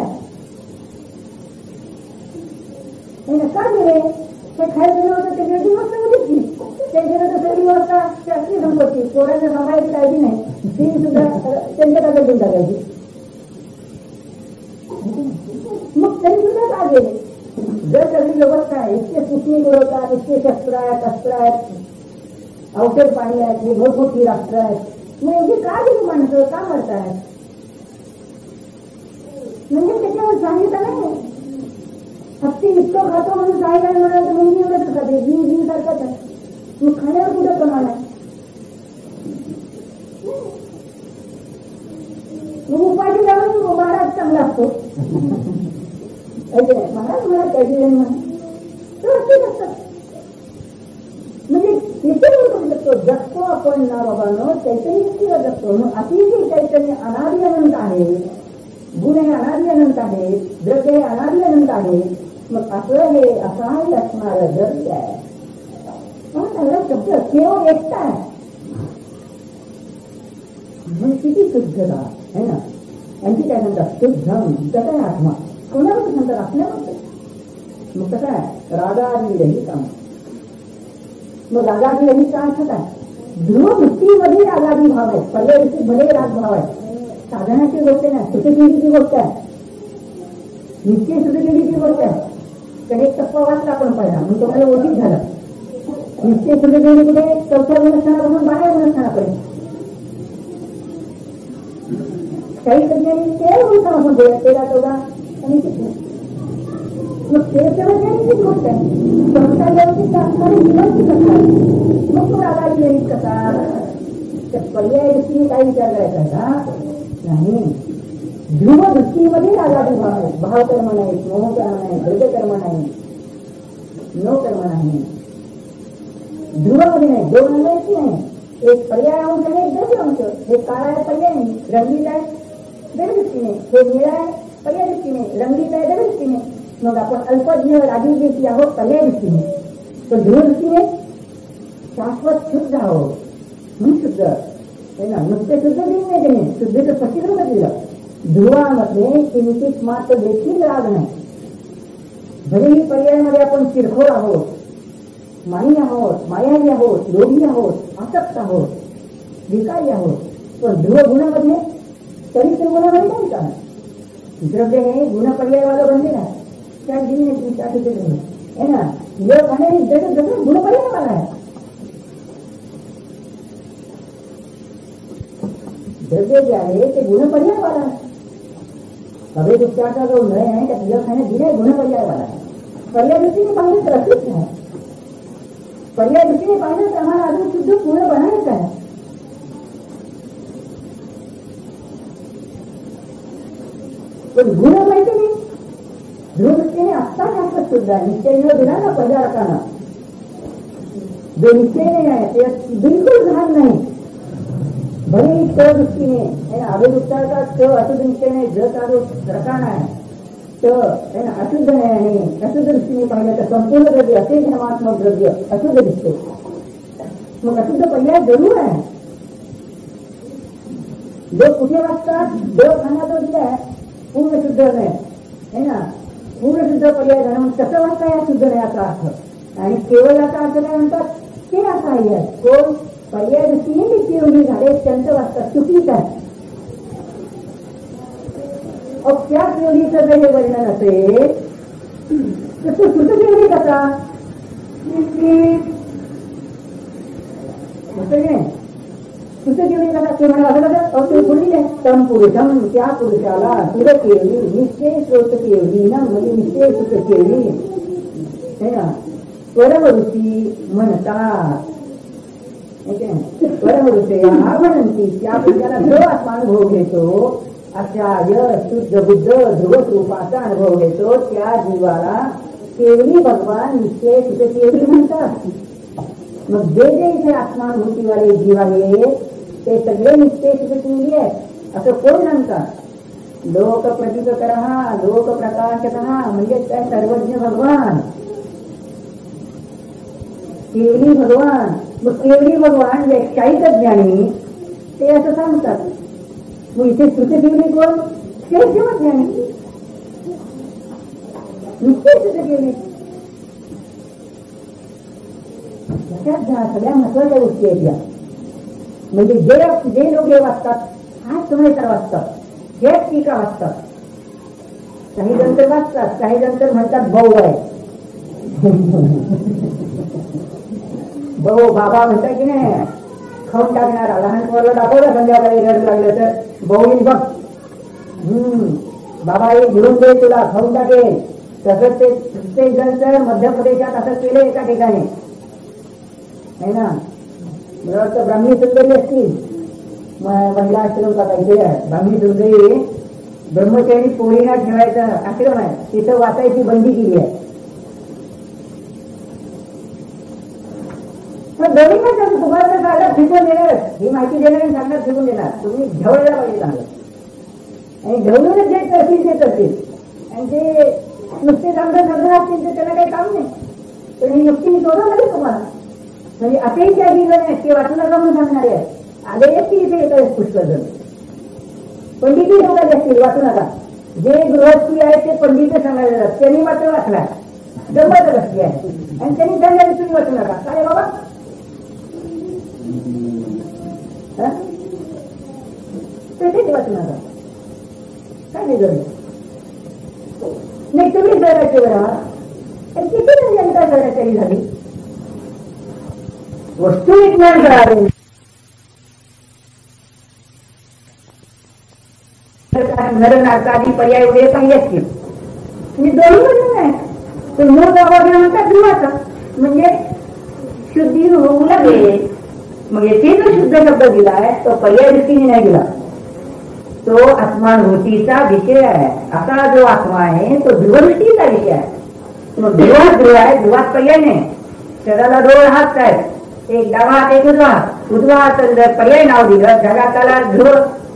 का गेले. हे खायला गेलं होतं ते वेगळी वस्तू होती. ते गेलं तर सगळी व्यवस्था शास्त्रीय संपत्ती, पोरांना सांभाळायची काळजी नाही, ती सुद्धा त्यांच्या ताब्यात देऊन टाकायची. मग तरी सुद्धा का गेले. जर सगळी व्यवस्था आहे, इतके सूक्ष्मी होतात, इतके शस्त्र आहेत, औषध पाणी आहेत, हे भरपूर राष्ट्र आहेत, मग एवढी का गेली माणसं, का मरतायत. म्हणजे त्याच्यावर सांगितलं नाही. हत्ती इतकं खातो म्हणून काय काय म्हणाल तर मुंगी एवढंच खाते, जीव सारखाच आहे. मग खाण्यावर कुठं प्रमाण आहे. मग उपाशी जाऊन महाराज चांगला असतो. महाराज काळजी नाही म्हणून म्हणजे तिथे करू शकतो. जगतो आपण ना बाबांनो, चैतन्य किंवा जगतो. मग अतिशय चैतन्य अनादी अनंत आहे, गुण हे अनादी अनंत आहे, द्रव्य हे अनादी अनंत आहे. मग असं हे असहाय्य असणारं जग आहे. सगळा शब्द केवळ एकटा आहे. म्हणजे किती शुद्धता आहे ना. आणखी काय म्हणतात, शुद्धम कसं आहे आत्मा, कोणावर म्हणतात आपल्यावर. मग कसं आहे, रागादी रहिता. मग रागादी रहिता अर्थ काय, ध्रुववृत्तीमध्ये रागादी भाव आहे, पर्याय वृत्तीत भले राग भाव आहे. साधनाची गोष्ट नाही, सुखकेंद्रीची गोष्ट आहे, निश्चय सुखकेंद्रीची गोष्ट आहे. तर एक टप्पा वाचला आपण पहिला म्हणून तुम्हाला ओळखीत झालं. निश्चय सुखकेंद्री कुठे, चौथ्या गुणस्थानापासून 12व्या गुणस्थानापर्यंत. काही तज्ञांनी 13 गुणस्थानापासून 13, 14 आणि 16. मग 13ची गोष्ट आहे. संस्कार व्यवस्थित असणारी व्यवस्थित असणार. मग तो रागाची व्यवस्थित कसा, तर पर्याय दृष्टीने काही विचार करायचा का नाही. ध्रुव दृष्टीमध्ये रागादी भाव आहे. भावकर्म नाही, मोहकर्म नाही, द्रव्यकर्म नाही, नो कर्म नाही. ध्रुवामध्ये नाही, दोन अंगाची नाही. एक पर्याय अंश आणि एक द्रव्य अंश. हे काळा आहे पर्याय नाही, रंगीत आहे द्रव्य दृष्टीने. हे निळा आहे पर्याय दृष्टीने, रंगीत आहे द्रव्य दृष्टीने. मग आपण अल्पज्ञ रागीची आहोत पर्याय दृष्टीने, पण ध्रुव दृष्टीने शाश्वत शुद्ध आहोत म्हणून शुद्ध आहे ना. नुसते शुद्ध दिली नाही त्याने, शुद्धेचं स्पष्टीकरण दिलं. ध्रुवामध्ये किंचित मात्र देखील राग नाही. भलेही पर्यायामध्ये आपण चिरखोर आहोत, मानी आहोत, मायावी आहोत, लोभी आहोत, आसक्त आहोत, विकारी आहोत, पण ध्रुव गुणामध्ये चरित्र गुणामध्ये नाही का. द्रव्य हे गुण पर्यायवाला बनले ना, त्या दिली है ना. योग आणि जसं गुण पर्यायवाला आहे. द्रव्य जे आहे ते गुण पर्यायवाला आहे. सगळे उपचाराचा जो लय आहे त्या योग खाण्यात दिलाय गुण पर्यायवाला आहे. पर्याय दृष्टीने पाहिलं तर असेच नाही. पर्याय दृष्टीने पाहिलं तर आम्हाला अजून शुद्ध पूर्ण बनायचं आहे. पण गुण माहिती नाही. ध्रुवदृष्टीने आत्ता शास्त्र शुद्ध आहे. निश्चय दिला ना पहिल्या रकाना, जो निश्चय नाही आहे ते बिलकुल लहान नाही. भले त दृष्टीने अभेद उत्तराचा त अशुद्ध निश्चय नाही, ज रकाना आहे तर अशुद्ध नाही आणि अशुद्ध दृष्टीने पाहिलं तर संपूर्ण द्रव्य असे धर्मात्मक द्रव्य अशुद्ध दिसते. मग अशुद्ध पर्याय जरूर आहे. जो कुठे वाचतात देव खाना तो दिलाय पूर्ण शुद्ध नाही है ना, पूर्ण शुद्ध पर्याय झाला. मग कसं वाचता या शुद्ध नाही याचा अर्थ. आणि केवळ याचा अर्थ काय म्हणतात ते असा आहे. कोण पर्याय दृष्टीने जे केवली झाले त्यांचं वाचतात चुकीच आहे. त्या केवलीचं जर हे वर्णन असेल तर तो शुद्ध केवली कसा शुद्ध केवली कसा ते म्हणा तम पुरुषम त्या पुरुषाला शुद्ध केवली निश्चय स्रोत केवली ना म्हणजे निश्चय शुद्ध केवली है ना परमऋषी म्हणतात. परमऋषया म्हणती त्या पुरुषाला जो आत्मानुभव घेतो अशा शुद्ध बुद्ध ध्रुवस्वरूपाचा अनुभव घेतो त्या जीवाला केवली भगवान निश्चय शुद्ध केवली म्हणतात. मग जे जे इथे आत्मानुभूतीवाले जीव आहेत ते सगळे निश्चय शुद्ध केवली आहेत असं कोण म्हणतात. लोक प्रतिकरहा लोक प्रकाशकहा म्हणजे काय सर्वज्ञ भगवान केवली भगवान. मग केवली भगवान व्याख्यायित ज्ञानी ते असं सांगतात. मग इथे श्रुती केवली कोण शेवट ज्ञानी निश्चय शुद्ध केवली. सगळ्या महत्वाच्या गोष्टी आहेत या. म्हणजे जे लोक हे वाचतात हाच समय तर वाचतात, हेच टीका वाचतात. काही जण तर वाचतात, काही जण तर म्हणतात भाऊ आहे भाऊ बाबा म्हणतात की नाही खाऊन टाकणारा. लहान पोराला दाखवलं संध्याकाळी रड लागलं तर भाऊ बघ बाबा एक घेऊन दे तुला खाऊन टाकेल. तसंच ते प्रत्येक जण तर मध्य प्रदेशात असं केलं एका ठिकाणी है ना. मला वाटतं ब्राह्मी सुंदरी असतील महिला आश्रम का काहीतरी आहे. ब्राह्मी सुंदरी ब्रह्मचारी पोळीला ठेवायचा आश्रम आहे, तिथं वाचायची बंदी केली आहे. दोन्ही पण तुम्हाला सांगणार शिकवून देणार, ही माहिती देणार आणि सांगणार शिकून देणार. तुम्ही झवळला पाहिजे चांगलं आणि झवळूनच जे करतील ते करतील. आणि ते नुसते चांगलं शब्द असतील तर त्याला काही काम नाही. पण ही युक्ती मी सोडवलं नाही तुम्हाला. म्हणजे असेही त्या जण आहेत ते वाचू नका म्हणून सांगणारे आहेत. आले असतील इथे येतात पुष्कळ जण पंडितही लोक असतील वाचू नका. जे गृहस्थी आहेत ते पंडित सांगायला जातात, त्यांनी मात्र वाचला जबरदस्ती आहे आणि त्यांनी सांगायला तुम्ही वाचू नका. काय बाबा तसेच वाचू नका काय नाही जरूर नाही. तुम्ही जराचे बरा किती जनता जराचारी झाली. वस्तू विज्ञान करावे नरनारकादी पर्याय वगैरे पाहिले असतील. म्हणजे दोन्ही म्हणून आहे. तर मूळ गावाला म्हणतात ध्रुवाचा म्हणजे शुद्धी होऊ लागेल. मग येथे जो शुद्ध शब्द दिलाय तो पर्याय दृष्टीने नाही दिला, तो आत्मानुभूतीचा विषय आहे. असा जो आत्मा आहे तो ध्रुवदृष्टीचा विषय आहे. मग ध्रुवात ध्रुव आहे, ध्रुवात पर्याय नाही. शरीराला दोन हात आहेत, एक डावा हात एक उजवा हात. उजवा हात जर पर्याय नाव दिलं जगाताला ध्रुव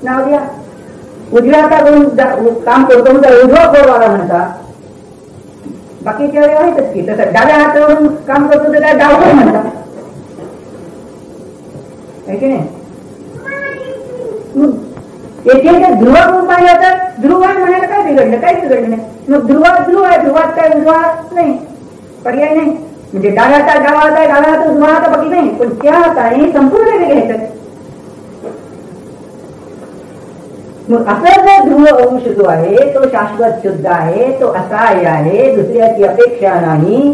नाव द्या. उजव्या हाताकडून काम करतो तर उजवा कोरवाला म्हणतात. बाकीच्या वेळी माहितच की तसं डाव्या हातावरून काम करतो तर त्या डावा म्हणतात की नाही. येथे जर ध्रुवाकडून पाहिलं तर ध्रुवात म्हणायला काय बिघडलं, काहीच बिघडलं नाही. मग ध्रुवात ध्रुव आहे, ध्रुवात काय उजवा नाही, पर्याय नाही. म्हणजे डाव्या हातात डावा हात आहे, डाव्या हात उजवा हात बाकी नाही. पण त्या हाताने संपूर्ण वेगळे घ्यायचं. मग असं जो ध्रुव अंश जो आहे तो शाश्वत शुद्ध आहे, तो असाय आहे, दुसऱ्याची अपेक्षा नाही.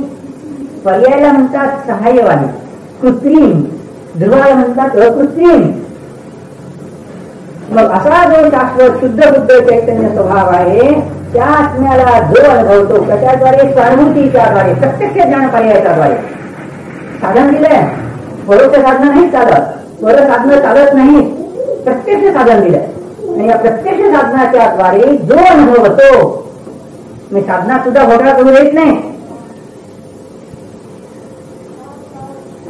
पर्यायाला म्हणतात सहाय्यवादी कृत्रिम, ध्रुवाला म्हणतात अकृत्रिम. मग असा जो शाश्वत शुद्ध बुद्ध चैतन्य स्वभाव आहे त्या आत्म्याला जो अनुभवतो कशाद्वारे स्वानुभूतीच्याद्वारे प्रत्यक्ष ज्ञान पर्यायाच्याद्वारे साधन दिलंय. परोक्ष साधन नाही चालत, पर साधन चालत नाही, प्रत्यक्ष साधन दिलंय. आणि या प्रत्यक्ष साधनाच्या द्वारे जो अनुभव होतो, मी साधना सुद्धा घोटाळा करू देत नाही.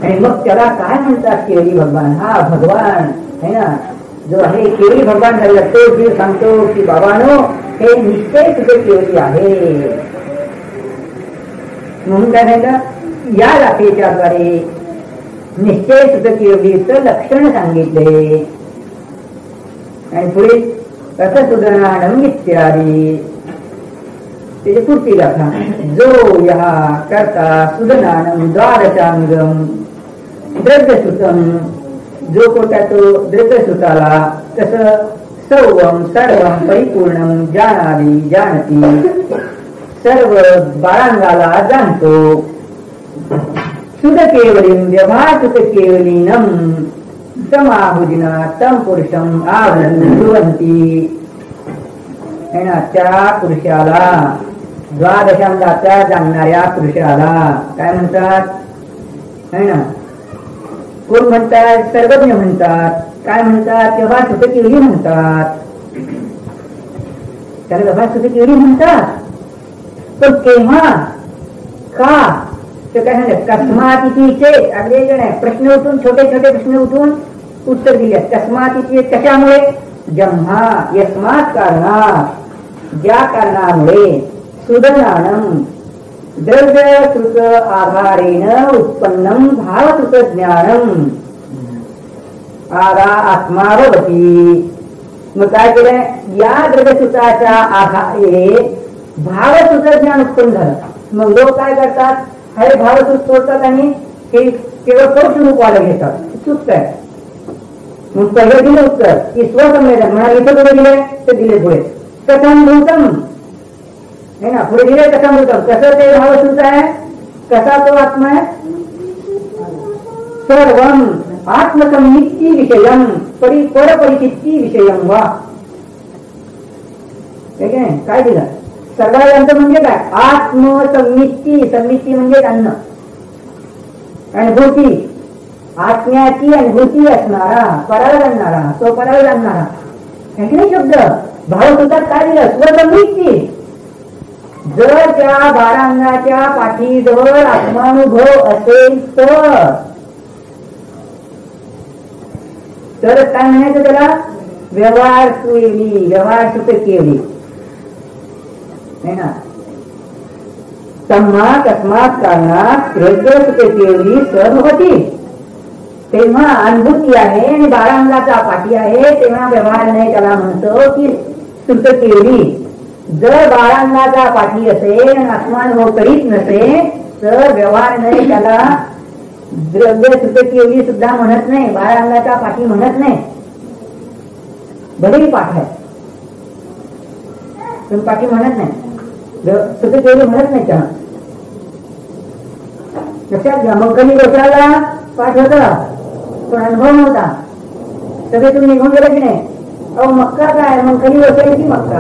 आणि मग त्याला काय म्हणतात, केवली भगवान. हा भगवान है ना, जो आहे केवली भगवान झालेला तो जीव सांगतो की बाबानो हे निश्चय तुझे केवली आहे. म्हणून काय सांगितलं, या लाखेच्या द्वारे निश्चय तुझं केवलीचं लक्षण सांगितले. आणि पुढे रथसुदनानम इत्यादी त्याची पुढची गाथा. जो या करता सुदनानम द्वादशांगम द्रव्यसुतम, जो कोटा तो द्रव्यसुताला तसं सर्वम सर्वम परिपूर्णम जानादी जानती, सर्व बाळांगाला जाणतो. सुद केवलीम व्यवहार सुत केवलीनम समाभुजना तम पुरुषम आवृत्ती. त्या पुरुषाला, द्वादशांगाच्या जाणणाऱ्या पुरुषाला काय म्हणतात है ना, कोण म्हणतात, सर्वज्ञ म्हणतात. काय म्हणतात, व्यवहार सुत केवली म्हणतात. त्याला व्यवहार सुत केवली म्हणतात. पण केव्हा, का, तर काय सांगत, कस्मात इथे अगदी प्रश्न उठून, छोटे छोटे प्रश्न उठून उत्तर दिले. कस्मात इथे कशामुळे, जन्मा यस्मात कारणात, ज्या कारणामुळे सुदनानम द्रव्यकृत आधारेण उत्पन्नम भावकृत ज्ञानम आरा आत्मावती. मग काय केलंय, या द्रव्यकृताच्या आधारे भावकृत ज्ञान उत्पन्न झालं. मग लोक काय करतात, हे भावकृत सोडतात आणि हे केवळ परोक्ष रूपाला घेतात. चूक काय. मग पहिलं दिलं उत्तर की स्वसंवेदन म्हणा, इथं पुढे दिले ते दिले पुढे कथम भूतम है ना, पुढे दिले कथम भूतम. कसं ते भावसूच आहे, कसा तो आत्मा आहे, सर्वम आत्मसंमिती विषयम परपरिचित्ती विषयम वा. ठीक आहे, काय दिलं, सर्वांत म्हणजे काय, आत्मसंमिती. संमिती म्हणजे अन्न, अनुभूती, आत्म्याची अनुभूती असणारा, पराला जाणणारा, तो पराला जाणणारा. नाही शब्द भावसूत्रात काय दिलं, स्वसंमिती. जर त्या बारांगाच्या पाठीजवळ आत्मानुभव असेल तर काय म्हणायचं त्याला, व्यवहार केली, व्यवहार सुत केली है ना. तम्हा तस्मात कारणात द्रव्य सुत केली सहभवती. तेव्हा अनुभूती आहे आणि बारांगाचा पाठी आहे, तेव्हा व्यवहार नाही. त्याला म्हणतो की सुत केली. जर बारांगाचा पाठी असेल आणि आत्मानुभव करीत नसेल तर व्यवहार नाही. त्याला द्रव्य सुत केली सुद्धा म्हणत नाही, बारांगाचा पाठी म्हणत नाही. भलेही पाठ आहे पण पाठी म्हणत नाही, सुत केली म्हणत नाही. त्या लक्षात घ्या. मग कधी गोष्टाला पाठ होता पण अनुभव नव्हता, सगळे तुम्ही निघून गेला की नाही. अहो मक्का काय, मग कधी बसायची की मक्का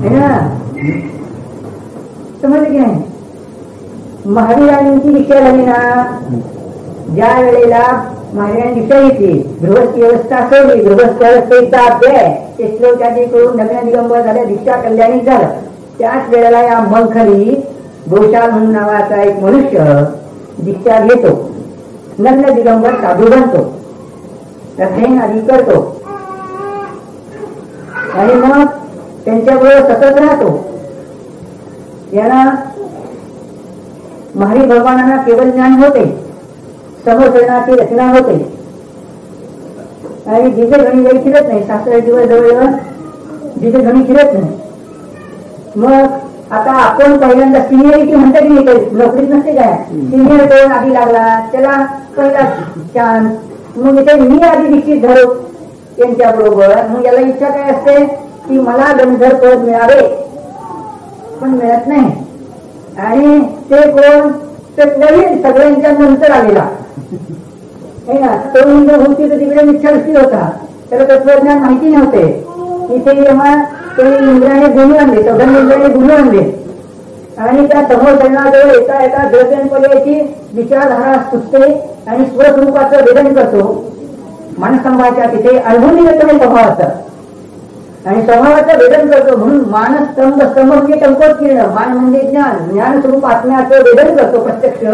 है ना, समजलं की नाही. महावीरांची दीक्षा झाली ना, ज्या वेळेला महावीरांनी दीक्षा घेतली, गृहस्थ व्यवस्था सोडली, गृहस्थ व्यवस्थेचा अध्याय ते श्लोकादीकडून नग्न दिगंबर झाल्या, दीक्षा कल्याणी झालं. त्याच वेळेला या मंखली गोशाल म्हणून नावाचा एक मनुष्य दीक्षा घेतो, नग्न दिगंबर साधू बनतो, रथेन आदी करतो आणि मग त्यांच्याबरोबर सतत राहतो. याला महारी भगवानांना केवळ ज्ञान होते, समर्पणाची रचना होते आणि जिथे घणी काही फिरत नाही, 7 दिवस जवळ जिथे घणी फिरत नाही. मग आता आपण पहिल्यांदा सिनियरिटी म्हणता की नाही, नोकरीत नसते काय, सिनियर कोण आधी लागला त्याला पहिला चान्स. मग इथे मी आधी दीक्षित झालो त्यांच्या बरोबर. मग याला इच्छा काय असते की मला गंधर पद मिळावे, पण मिळत नाही. आणि ते कोण, तर नवीन सगळ्यांच्या नंतर आलेला है ना. तो इंद्र होती तर तिकडे मिथ्यादृष्टी होता, त्याला तत्वज्ञान माहिती नव्हते. इथे जेव्हा ते इंद्राने गुरु आणले, चौघांनी इंद्राने गुरु आणले आणि त्या तमोचरणाजवळ एका एका द्रव्यांपर्याची विचारधारा सुचते आणि स्वस्वरूपाचं वेदन करतो. मानस्तंभाच्या तिथे अनुभूती व्यक्तने स्वभाव असतात आणि स्वभावाचं वेदन करतो. म्हणून मानस्तंभ, स्तंभ म्हणजे टंकोत किरण, मान म्हणजे ज्ञान, ज्ञान स्वरूप आत्म्याचं वेदन करतो प्रत्यक्ष,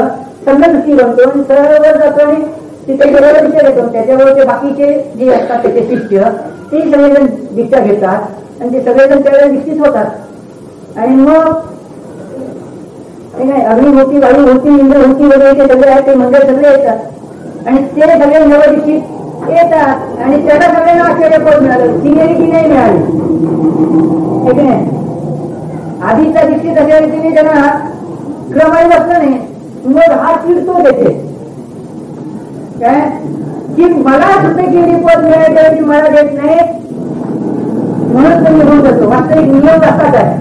संगदृष्टी बनतो आणि सरळवर जातो आणि तिथे गेल्यावर दीक्षा घेतो. त्याच्याबरोबर बाकीचे जे असतात त्याचे शिष्य ते सगळेजण दीक्षा घेतात आणि ते सगळेजण त्यावेळेला दीक्षित होतात. आणि मग नाही अग्निहोती, वायुहोती, इंद्रहोती वगैरे ते सगळे आहेत ते मंडळ सगळे येतात आणि ते सगळे नवदीक्षित येतात आणि त्याला सगळ्यांना आश्चर्यपद मिळालं, सिनियरिटी नाही मिळाली. ठीक आहे, आधीचा दीक्षित अशा रीतीने त्यांना क्रमाने बसलं नाही. मग हा चिडतो देते काय की मला सुद्धा गेली पद मिळायचं की मला देत नाही, म्हणून तो निघून जातो. वास्तविक नियम असाच आहे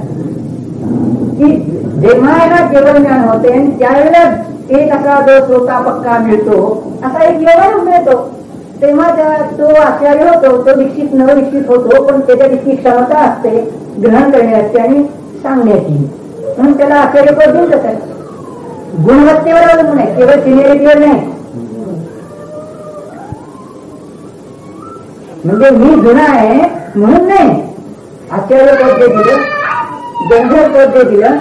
की जेव्हा याला केवळ ज्ञान होते आणि त्यावेळेला एक असा जो श्रोता पक्का मिळतो, असा एक योगायोग मिळतो, तेव्हा तो आचार्य होतो, तो दीक्षित नवदीक्षित होतो. पण त्याच्या तितकी क्षमता असते ग्रहण करण्याची आणि सांगण्याची, म्हणून त्याला आचार्यपद देऊ शकतात. गुणवत्तेवर अवलंबून आहे, केवळ सिनियरिटीवर नाही. म्हणजे मी जुना आहे म्हणून नाही, आचार्यपद जे दिलं, गंधर्व पद जे दिलं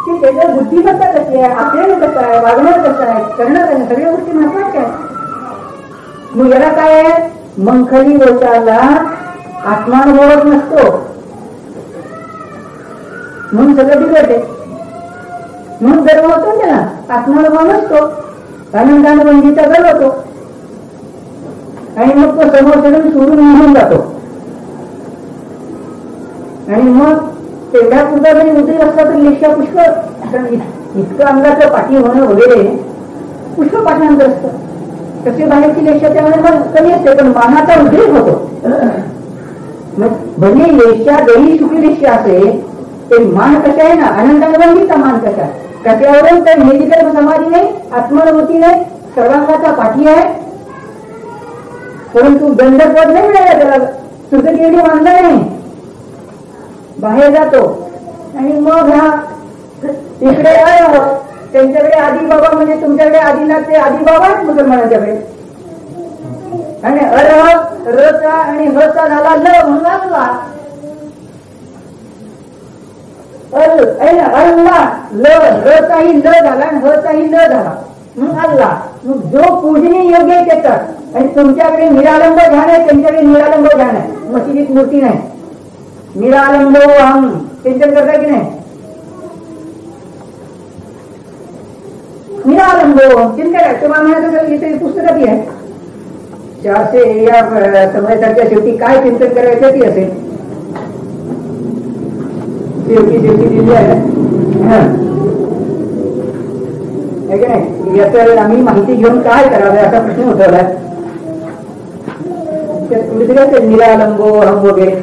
की त्याच्या बुद्धिमत्ता कशी आहे, आपल्याला कसं आहे, वागणं कसं आहे, करणं कसं, सगळ्या गोष्टी महत्वाच्या आहेत. मग याला काय आहे, मंखली वचाला आत्मानुभवच नसतो म्हणून सगळं बिघडते, म्हणून गर्व होतो त्याला, आत्मानुभव नसतो, आनंदानुभंदीचा गर्व होतो आणि मग तो समोर सगळं सोडून निघून जातो. आणि मग तेवढ्या पुरता जरी उद्रेक असला तरी लेख्या पुष्कळ, इतकं अंगाचं पाठी होणं वगैरे पुष्कळ पाठांतर असतं. तसे बाहेरची लेख्या त्यामुळे मग कमी असते, पण मानाचा उद्रेक होतो. म्हणजे लेख्या जरी सुखी लेख्या असेल ते मान कशा आहे ना, आनंदानुभंदीचा मान कशा आहे, कशावरून तर मेडिकल समाधी नाही, आत्मानुभूती नाही, सर्वांगाचा पाठी आहे. परंतु गंधर्वपद नाही मिळाला त्याला, तुझं एवढी मानलं नाही, बाहेर जातो आणि मग हा इकडे त्यांच्याकडे आदी बाबा, म्हणजे तुमच्याकडे आदिनाथ ते आदी बाबा आहेत मुसलमानाच्याकडे. आणि रचा आणि हचा झाला ल म्हणून अल्ला, अल्ला ल, रचाही ल झाला आणि हचाही ल झाला म्हणून अल्ला. मग जो पूजनीय योग्य आहे त्याच्यात, आणि तुमच्याकडे निरालंब ध्यान आहे, त्यांच्याकडे निरालंब ध्यान आहे, मशिदीत मूर्ती नाही, निरालंबो अहम चिंतन करता की नाही, निरालंबो चिंतन आहे. तुम्हाला म्हणायचं इथे पुस्तकात आहे 400 या समयासारख्या शेवटी काय चिंतन करायचं ती असेल, शेवटी दिली आहे की नाही. याचं आम्ही माहिती घेऊन काय करावे असा प्रश्न उठवलाय. निरालंबो अहम वगैरे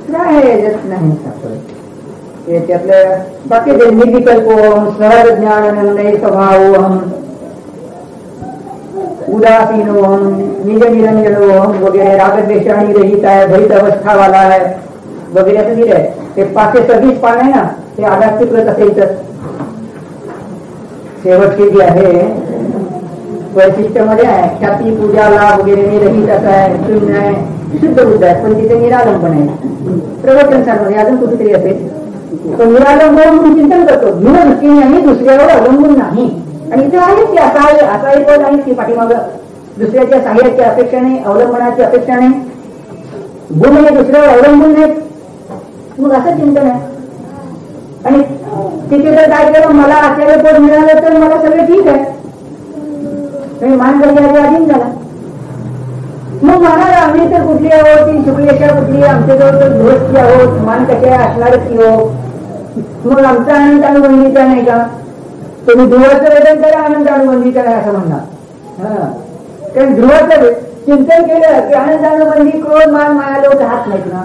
नाही, त्यातल्या बाकी निर्विकल्प सहज ज्ञान स्वभाव उदासीनो निज निरंजनो वगैरे, रागद्वेष आणि रहित आहे, भरित अवस्थावाला आहे वगैरे असं दिलंय. ते 526 पान आहे ना, ते आध्यात्मिक असेल तर शेवटची जी आहे वैशिष्ट्यामध्ये आहे, ख्याती पूजाला वगैरे निरहित असं आहे, शून्य आहे, शुद्ध बुद्ध आहे, पण तिथे निरालंबन आहे. प्रवचन सांगणे अजून कुठेतरी असेल तो निरालंबन म्हणून चिंतन करतो, भिन्न दृष्टीने आणि दुसऱ्यावर अवलंबून नाही. आणि इथे आहे की असा एक पद आहे की पाठीमाग दुसऱ्याच्या साह्याची अपेक्षा नाही, अवलंबनाची अपेक्षा नाही, गुण हे दुसऱ्यावर अवलंबून नाहीत. मग असं चिंतन आहे. आणि तिथे जर काय केलं, मला आचार्य पद मिळालं तर मला सगळं ठीक आहे, मान करण्याच्या अधीन झाला. मग म्हणाला आम्ही तर कुठली आहोत, ती शुक्लेशा कुठली, आमच्याजवळ तर ध्वजची आहोत, मान कशा असणारच की हो. मग आमचा आनंद अनुबंधीचा नाही का, तुम्ही ध्रुवाचं वेदन करा, आनंद अनुबंधीचा नाही असं म्हणणार. कारण ध्रुवाचं चिंतन केलं की आनंद अनुबंधी क्रोध मान माया लोक हात नाहीत ना,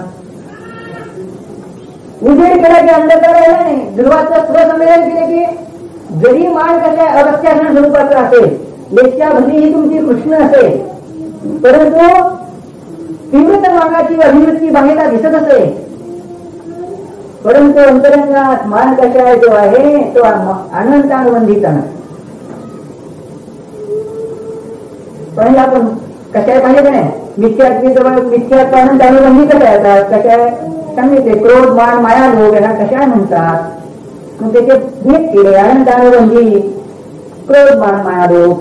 उजेड केला की अंधकार राहिला नाही. ध्रुवाचं स्वसंमेलन केलं की जरी मान कशा अवस्थासन स्वरूपाचं असेल, लेख्या भली ही तुमची कृष्ण असेल, परंतु तीव्रत मानाची अभिवृत्ती बाहेरला दिसत असेल परंतु अंतरंगात मान कशा जो आहे तो अनंतानुबंधीचा नाही. पण आपण कशाय पाहिजे का नाही, मिथ्यात्व अनंत अनुबंधी कशा येतात, कशाय सांगितले क्रोध मान माया लोभ यांना कशाय म्हणतात. मग त्याचे भेद केले अनंत अनुबंधी क्रोध मान माया लोभ,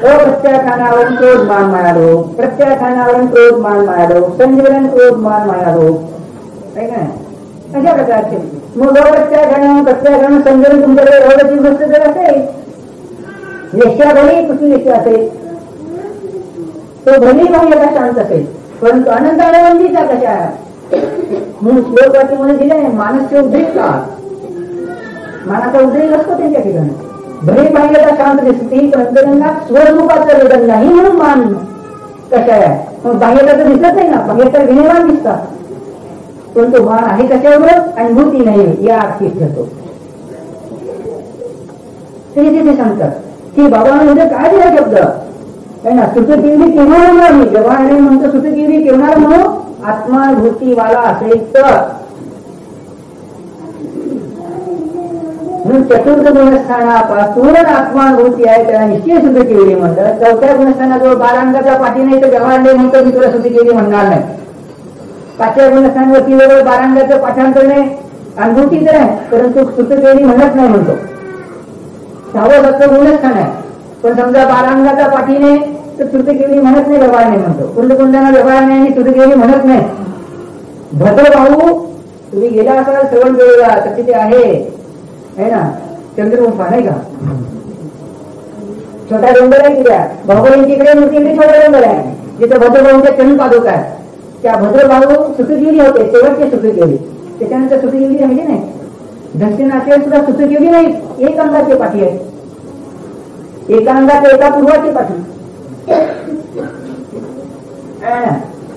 अप्रत्याखानावरून क्रोध मान माया लोभ, प्रत्याखानावरून क्रोध मान माया लोभ, संजीवन क्रोध मान माया लोभ आहे का अशा प्रकारचे. मग अप्रत्याखान प्रत्याखान संजीवन तुमच्याकडे एवढ्याची गोष्ट जर असेल, यशा भली कुठली यशा असेल तो भली बाह्यता शांत असेल, परंतु अनंत अनुबंधीचा कशा म्हणून श्लोकाची मध्ये दिले मानसचे उद्रेक का, मानाचा उद्रेक असतो त्यांच्या ठिकाणी. भले बाह्यता शांत दिसते पण अंतरंगात स्वरूपाचं वेदन नाही म्हणून मान कशा आहे. मग बाह्यता तर दिसत नाही ना, बाह्यता विनयवान दिसतात पण तो मान आहे कशावर अनुभूती नाही या अर्थी ठरतो. ते तिथे सांगतात की बाबा म्हणजे काय दिला शब्द आहे ना, सुतकिवली केव्हा म्हणणार मी जेव्हा नाही म्हणतो सुतकिवली केवणार म्हणून आत्मानुभूतीवाला असेल तर. म्हणून चतुर्थ गुणस्थानापासून आत्मानुभूती आहे त्याला निश्चय सुतकिवली म्हणतात. चौथ्या गुणस्थानाजवळ बारांगाचा पाठी नाही तर जेव्हा नाही म्हणतो मी तुला सुतकिवली म्हणणार नाही. पाचव्या गुणस्थानावरती जवळ बारांगाचं पाठांतर नाही, अनुभूती तर आहे परंतु सुतकिवली म्हणत नाही म्हणतो. 6वं 7वं गुणस्थान आहे पण समजा बारांगाचा पाठी नाही तर सुतकिवली म्हणत नाही, व्यवहार नाही म्हणतो. कुंडकुंडांना व्यवहार नाही आणि सुतकिवली म्हणत नाही. भद्रभाऊ तुम्ही गेला असाल श्रवण वेळेला तर तिथे आहे ना चंद्रगुंफा नाही का, छोटा डोंगर आहे तिथे बाहुबलींकडे मूर्तीकडे छोटा डोंगर आहे जिथे भद्रभाऊंच्या चरण पादुका आहे. त्या भद्रभाऊ सुतगिवली होते, शेवटचे सुतगिवली. त्याच्यानंतर सुतगिवली म्हणजे नाही, दक्षिणाचे सुद्धा सुतगिवली नाही, एक अंगाचे पाठी आहे, एका अंगाचे एका पूर्वाची पाठी.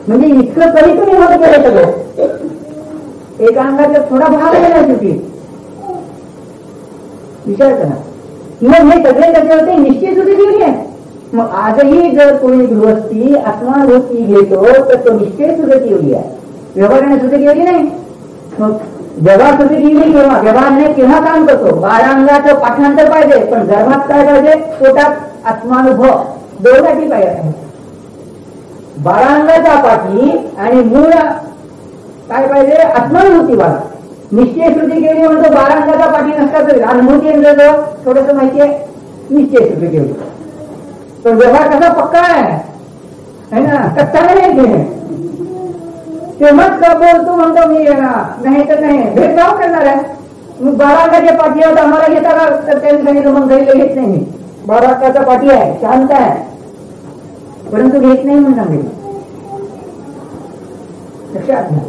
म्हणजे इतकं कधी तुम्ही होत गेलं सगळं, एका अंगाचा थोडा भाग गेला शेवटी. विचार करा. मग हे सगळे कसे होते निश्चित सुतगिवली आहे. मग आजही जर कोणी गृहस्थी आत्मानुभूती घेतो तर तो निश्चय सुतगिवली आहे, व्यवहाराने सुतगिवली नाही. मग जेव्हा सुतगिवली केव्हा व्यवहार नाही केव्हा काम करतो, बारांगाचं पाठांतर पाहिजे पण गर्भात काय पाहिजे, पोटात आत्मानुभव दोघांची पाहिजे. बारांगाचा पाठी आणि मूळ काय पाहिजे आत्मानुभूतीवाला. निश्चय श्रुती केली म्हणतो बारांगाचा पाठी नसता तरी अनुभूती थोडस माहिती आहे निश्चय श्रुती केली पण व्यवहार कसा पक्का आहे ना, कच्चा नाही. तेव्हाच का बोलतो म्हणतो मी नाही तर नाही भेदभाव करणार आहे. मग बारांगाच्या पाठी आहोत आम्हाला घेता का तर त्यांनी सांगितलं मग घरी घेत नाही मी. बारांगाचा पाठी आहे शांत आहे परंतु घेत नाही म्हणून सांगितलं. लक्षात घ्या.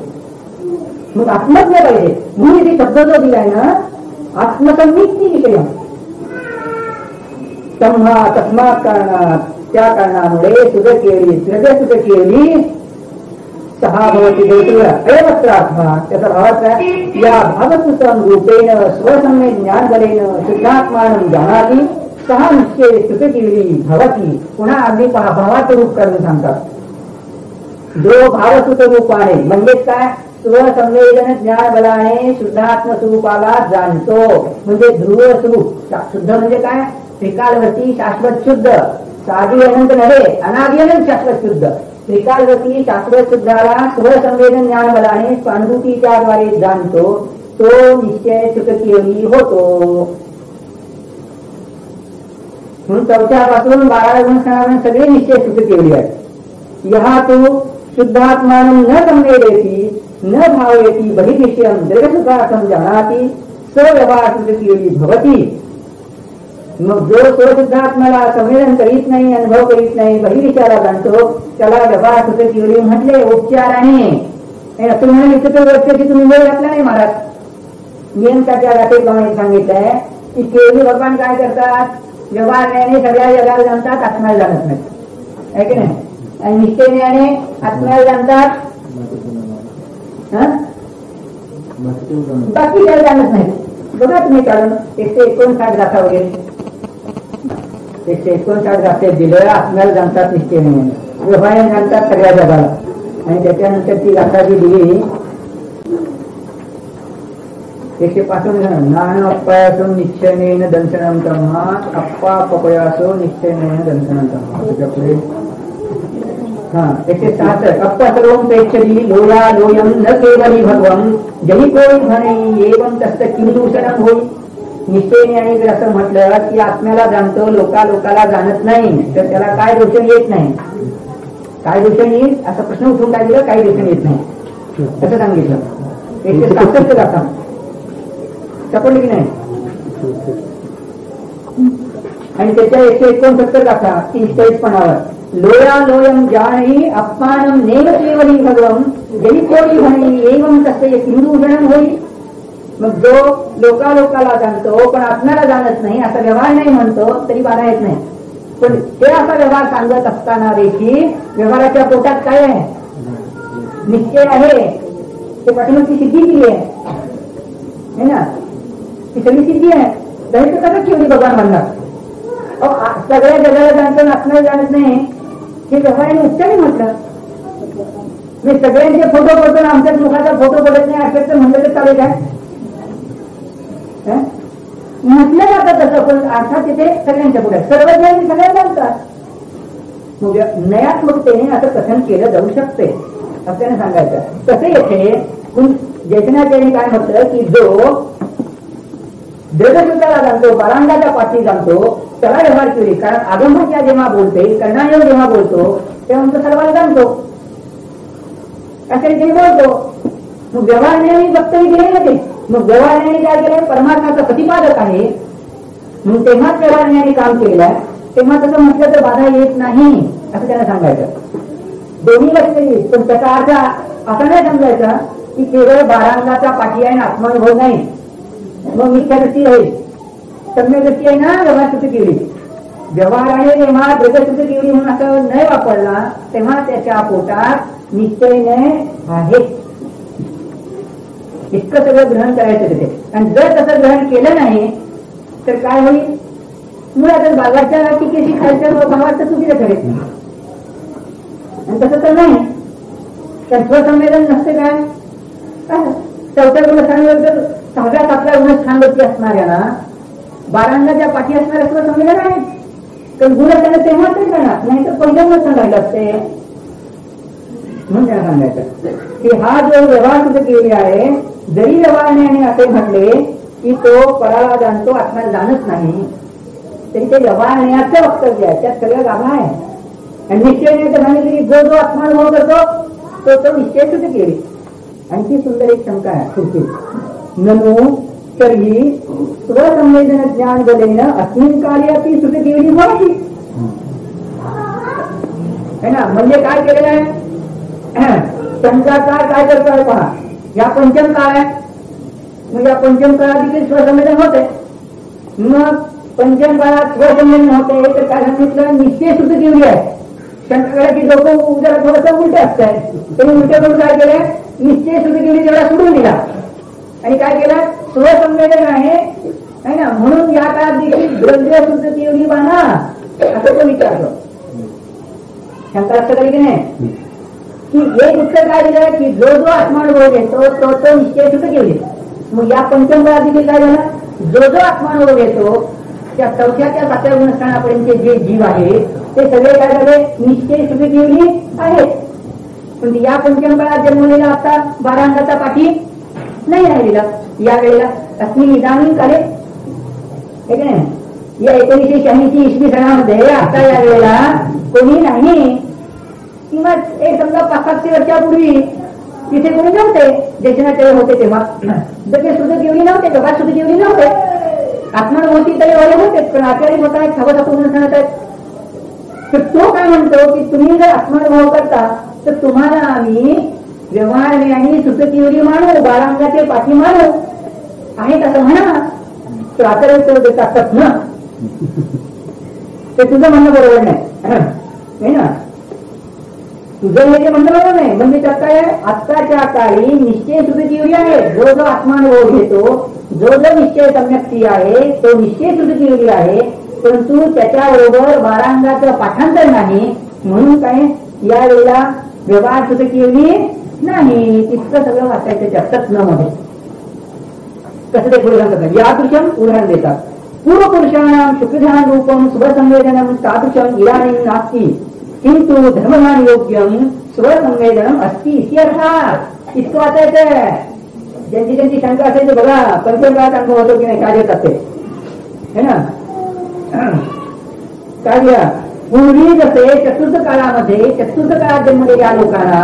मग आत्मज्ञ पाहिजे म्हणून ते शब्द जो दिलाय ना आत्मसंमिती विषय तस्मात कारणात त्या कारणामुळे सुतकेली सुतकेली सहा भवती अयवस्त्रात्मा. त्याचा भावार्थ आहे या भावसुतम रूपेण स्वसम्य ज्ञान बलेन शुद्धात्मान जानाती सहा निश्चय सुतकेली भवती. पुन्हा अगदी भावाचं रूप करून सांगतात. जो भावसुत रूप आहे म्हणजे काय, स्वसंवेदन ज्ञान बलाने शुद्धात्म स्वरूपाला जाणतो. म्हणजे ध्रुव स्वरूप शुद्ध म्हणजे काय, त्रिकालवर्ती शाश्वत शुद्ध, साधी अनंत नव्हे अनादि अनंत शाश्वत शुद्ध. त्रिकालवर्ती शाश्वत शुद्धाला स्वसंवेदन ज्ञान बलाने स्वानुभूतीच्या द्वारे जाणतो तो निश्चय सुतकेली होतो. म्हणून 4व्या पासून 12व्या गुणस्थानापर्यंत सगळे निश्चय सुतकेली आहे. यहा तू शुद्धात्मान न संवेदेती न भावयती बहिर्विषयम दीर्घसुखार्थम जानाति स्वव्यवहार सुतकेली भवती. मग जो स्वशुद्धात्म्याला संवेदन करीत नाही, अनुभव करीत नाही, बहिर्विषयाला जाणतो त्याला व्यवहार सुतकेली म्हटले उपचाराने. असं म्हणून इथे वर्षाची तुम्ही वेळ घातला नाही महाराज. नियमकाच्या गाठेप्रमाणे सांगितलंय की केवली भगवान काय करतात, व्यवहाराने सगळ्या जगाला जाणतात, आत्म्याला जाणत नाही आहे की नाही. आणि निश्चयाने आत्म्याला जाणतात बाकी काही जाणत नाही. बघा तुम्ही कारण 159 गाथा वगैरे 159 गाथे दिलं आत्म्याला जाणतात निश्चयाने, व्यवहाराने जाणतात सगळ्या जगाला. आणि त्याच्यानंतर ती गाथा जी दिली 105 नान अप्पायासो निश्चयनेन दंशनं ब्रह्मा अप्पा पपयासो निश्चयनेन दंशनं ब्रह्मा. त्याच्या पुढे 166 अप्पा सर्वं प्रेक्षरी लोया लोयम न केवली भगवं जही कोई म्हणे एवं तस्य किम दूषणं होई. निश्चयने आणि जर असं म्हटलं की आत्म्याला जाणतो लोकाला जाणत नाही तर त्याला काय दूषण येत नाही. काय दूषण येईल असा प्रश्न उठून काय दिलं, काही दूषण येत नाही असं सांगितलं. 167 गाथा सापडली की नाही. आणि त्याच्या 169 गाथा 43 लोया लोयम जाणी अपमानम नेव केवली भगवं जरी कोणी म्हणी एवं तस्य किंदूषणं होई. मग जो लोकाला जाणतो पण आत्म्याला जाणत नाही असा व्यवहार नाही म्हणतो तरी बाधा येत नाही. पण ते असा व्यवहार सांगत असताना देखील व्यवहाराच्या पोटात काय आहे, निश्चय आहे. ते पाठीमागची सिद्धी केली आहे ना, ती सगळी सिद्धी आहे. तरी तर कसं केवढी भगवान म्हणणार. सगळ्या जगाला जाणतो आत्म्याला जाणत नाही हे व्यवहाराने उच्चाने म्हटलं. मी सगळ्यांचे फोटो पडतो आमच्याच मुखाचा फोटो पडत नाही असं म्हणलं तर चालेल काय. म्हटलं जातं तसं पण अर्थात तिथे सगळ्यांच्या पुढे सर्वज्ञांनी सगळ्यांना जाणतात. मग नयात्मकतेने असं कथन केलं जाऊ शकते असं त्याने सांगायचं. तसे येथे जैतनाचार्यांनी काय म्हटलं की जो दृढसूत्राला जाणतो, बारांगाच्या पाठी जाणतो त्याला व्यवहार केली. कारण आगमभाषा जेव्हा बोलते, कर्णायोग जेव्हा बोलतो तेव्हा तो सर्वांना जाणतो अशा रीतीने बोलतो. मग व्यवहाराने वक्तव्य केले ना ते. मग व्यवहाराने काय केलं, परमार्थाचा प्रतिपादक आहे मग तेव्हाच व्यवहाराने काम केलेलं तेव्हा तसं म्हटलं तर बाधा येत नाही असं त्यांना सांगायचं. दोन्ही लक्षणी. पण त्याचा अर्थ असा नाही समजायचा की केवळ बारांगाचा पाठी आहे ना आत्मानुभव नाही मग मिथ्या दृष्टी राहील. सम्य दृष्टी आहे ना व्यवहार सुद्धा केली. व्यवहाराने जेव्हा दृढसूत्र केली म्हणून असं नाही वापरला तेव्हा त्याच्या पोटात निश्चयने आहे इतकं सगळं ग्रहण करायचं तिथे. आणि जर तसं ग्रहण केलं नाही तर काय होईल, मुळातच बागाच्या टीकेशी खालच्या भावात तर चुकीचं ठरेल. आणि तसं तर नाही. तर स्वसंवेदन नसते काय. चौथ्या गुणस्थानावर तर 6व्या 7व्या गुणस्थानवरती असणाऱ्याला बारांगाच्या पाठी असणाऱ्या स्वसंवेदन आहे. तर गुणस्थान तेव्हा ते करणार नाही तर पहिल्या गुणस्थान राहिलं असते. म्हणून त्यांना सांगायचं की हा जो व्यवहार सुद्धा केले आहे जरी व्यवहाराने असे म्हटले की तो पराला जाणतो आत्म्याला जाणत नाही तरी ते व्यवहाराचं वक्तव्य आहे. त्यात सगळं गाभा आहे. आणि निश्चयने सांगितले की जो आत्मानुभव करतो तो निश्चय सुद्धा केले. आणखी सुंदर एक शंका आहे पुढची. ननु तरी स्वसंवेदन ज्ञान बलेन अस्मिन कार्याची सुद्धा केली व्हावी है ना. म्हणजे काय केलेलं आहे, शंकाकार काय करतोय पहा. या पंचम काळ आहे मग या पंचम काळात देखील स्वसंवेदन होते. मग पंचम काळात स्वसंवेदन होते तर काय सांगितलं, निश्चय सुद्धा केली आहे. शंकराची डोकं जरा थोडंसं उलट असत आहे त्यांनी उलट करून काय केलं, निश्चय सुद्धा केली तेवढा सोडून दिला आणि काय केलं स्वसंवेदन आहे ना म्हणून या काळात देखील द्रव्य सुद्धा केवढी बाणा असं तो विचारतो. शंका असं करी की नाही की एक उत्तर काय दिलं की जो आत्मानुभव घेतो तो निश्चय सुद्धा केली. मग या पंचम काळात देखील काय झालं, जो आत्मानुभव घेतो त्या 4थ्या त्या 7व्या गुणस्थानापर्यंतचे जे जीव आहे ते सगळे काय झाले निश्चय सुद्धा केली आहेत. पण या पंचम काळात जन्मलेला आता बारांगाचा पाठी नाही राहिलेला. या वेळेला अस्मिन इदानीं काले हे की नाही या 1986 इसवी सणामध्ये आता या वेळेला कोणी नाही किंवा एक समजा 500 वर्षापूर्वी तिथे कोणी नव्हते. देशनाचे होते तेव्हा ते सुद्धा केवढी नव्हते, जगात सुद्धा केवढी नव्हते. आत्मानुभूती तरी वाले होते पण आचार्य होत आहेत 6वा 7वा गुणस्थानात आहेत. तर तो काय म्हणतो की तुम्ही जर आत्मानुभव करता तर तुम्हाला आम्ही व्यवहार आणि सुतकीवरी मानू, बारांगाचे पाठी मानू आहेत असं म्हणा. तर आचार्य देतात ना ते तुझं म्हणणं बरोबर नाही ना. तुझं हे म्हणणं बरोबर नाही. म्हणजे त्यात काय आत्ताच्या काळी निश्चय सुतकीवरी आहे. जो आत्मानुभव घेतो जो निश्चय सम्यक्ती आहे तो निश्चय सुतकीवरी आहे. परंतु त्याच्याबरोबर बारांगाचं पाठांतर नाही म्हणून काय यावेळेला व्यवहार सुतकीवरी नाही. इतकं सगळं वाचायचं त्या तत्न मध्ये. कसं ते पुढे सांगतात. यादृशम उदाहरण देतात. पूर्वपुरुषाणां शुक्रध्यान रूपम स्वसंवेदनम तादृशम इदानीं नास्ति किंतु धर्मध्यान योग्यम स्वसंवेदनम अस्ति इत्यर्थात. इतकं वाचायचं. ज्यांची ज्यांची शंका असेल ते बघा, पंचमकाळात अनुभव होतो की नाही कार्य करते है ना. कार्य पूर्वी जसे चतुर्थ काळामध्ये चतुर्थ काळात जन्मलेल्या लोकांना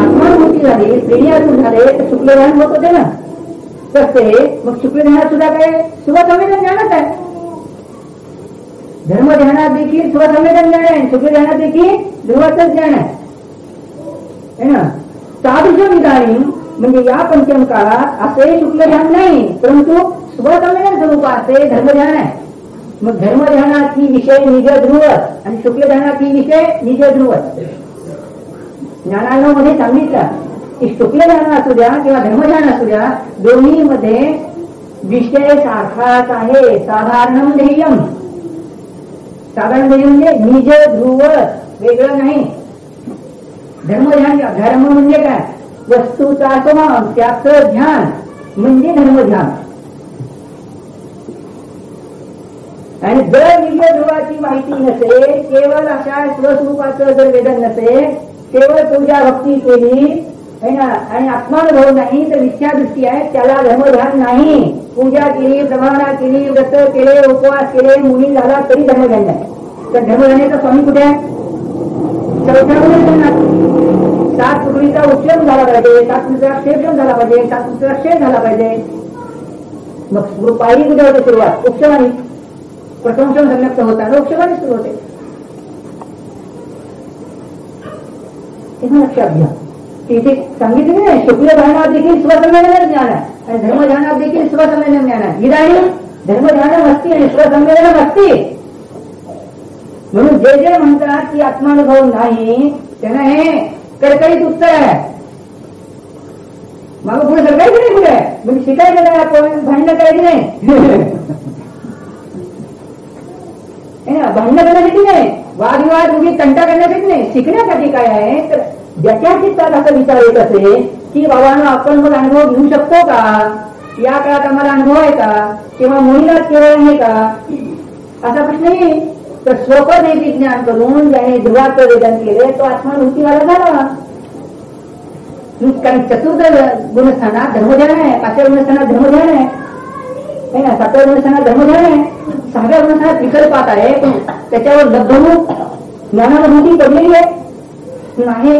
आत्मानुभूती झाली, श्रेणीतून झाले तर शुक्लध्यान होत होते ना. तसे मग शुक्लध्यानात सुद्धा काय स्वसंवेदन ज्ञानच आहे. धर्मध्यानात देखील स्वसंवेदन ज्ञान आहे, शुक्लध्यानात देखील ध्रुवाचंच ज्ञान आहे ना. तादृशम इदानीं म्हणजे या पंचम काळात असे शुक्लध्यान नाही, परंतु स्वसंवेदन स्वरूपाचे धर्मध्यान आहे. मग धर्मध्यानात ही विषय निज ध्रुवत आणि शुक्लध्यानात ही विषय निज ध्रुवत. ज्ञानांमध्ये सांगितलं की शुक्लध्यान असू द्या किंवा धर्मध्यान असू द्या, दोन्ही मध्ये विषय सारखाच आहे. साधारण ध्येयम. साधारण ध्येय म्हणजे निज ध्रुवत, वेगळं नाही. धर्मध्यान, धर्म म्हणजे काय? वस्तूचा स्वभाव, त्याचं ध्यान म्हणजे धर्मध्यान. आणि जर निज ध्रुवाची माहिती नसेल, केवळ अशा स्वस्वरूपाचं जर वेदन नसेल, केवळ पूजा भक्ती केली है ना आणि आत्मानुभव नाही तर मिथ्या दृष्टी आहे, त्याला धर्मध्यान नाही. पूजा केली, प्रभावना केली, व्रत केले, उपवास केले, मुनी झाला तरी धर्मध्यान नाही. तर धर्मध्यानाचा स्वामी कुठे आहे? चौथ्या गुणांना 7 पृथ्वीचा उच्चम झाला पाहिजे, 7 पृथ्वीचा क्षेपण झाला पाहिजे, 7 पृथ्वीचा क्षेप झाला पाहिजे. मग पायरी कुठे होते सुरुवात? उपशमानी. प्रथमक्षम संयुक्त होताना उपशमानी सुरू होते. लक्षात घ्या. इथे सांगितले नाही शुक्लध्यानात देखील स्वसंवेदन ज्ञान आहे आणि धर्मध्यानात देखील स्वसंवेदन ज्ञान आहे. इदानीं धर्मध्यान असती आणि स्वसंवेदन असती. म्हणून जे जे म्हणतात की आत्मानुभव नाही त्यांना हे कडकडीत उत्तर आहे. मग पुढे सरकायचं नाही. पुढे म्हणजे शिकायचं नाही, आपण भांडणं करायची नाही. भांडणं करण्यासाठी नाही, वादविवाद उभी तंटा करण्यासाठी नाही, शिकण्यासाठी काय आहे तर ज्याच्या चित्तात असा विचार येत असेल की बाबांनो आपण मग अनुभव घेऊ शकतो का, या काळात आम्हाला अनुभव आहे का, किंवा मुलीलाच केवळ आहे का, असा प्रश्न येईल. तर स्वपदैविक ज्ञान करून ज्याने ध्रुवाचं वेदन केले तो आत्मानुभूतीवाला झाला. कारण चतुर्थ गुणस्थानात धर्मध्यान आहे, 5व्या गुणस्थानात धर्मध्यान आहे, 7व्या गुणस्थानात धर्मध्यान आहे, 6व्या गुणस्थानात विकल्पात आहे. पण त्याच्यावर लब्धरूप ज्ञानानुभूती पडलेली आहे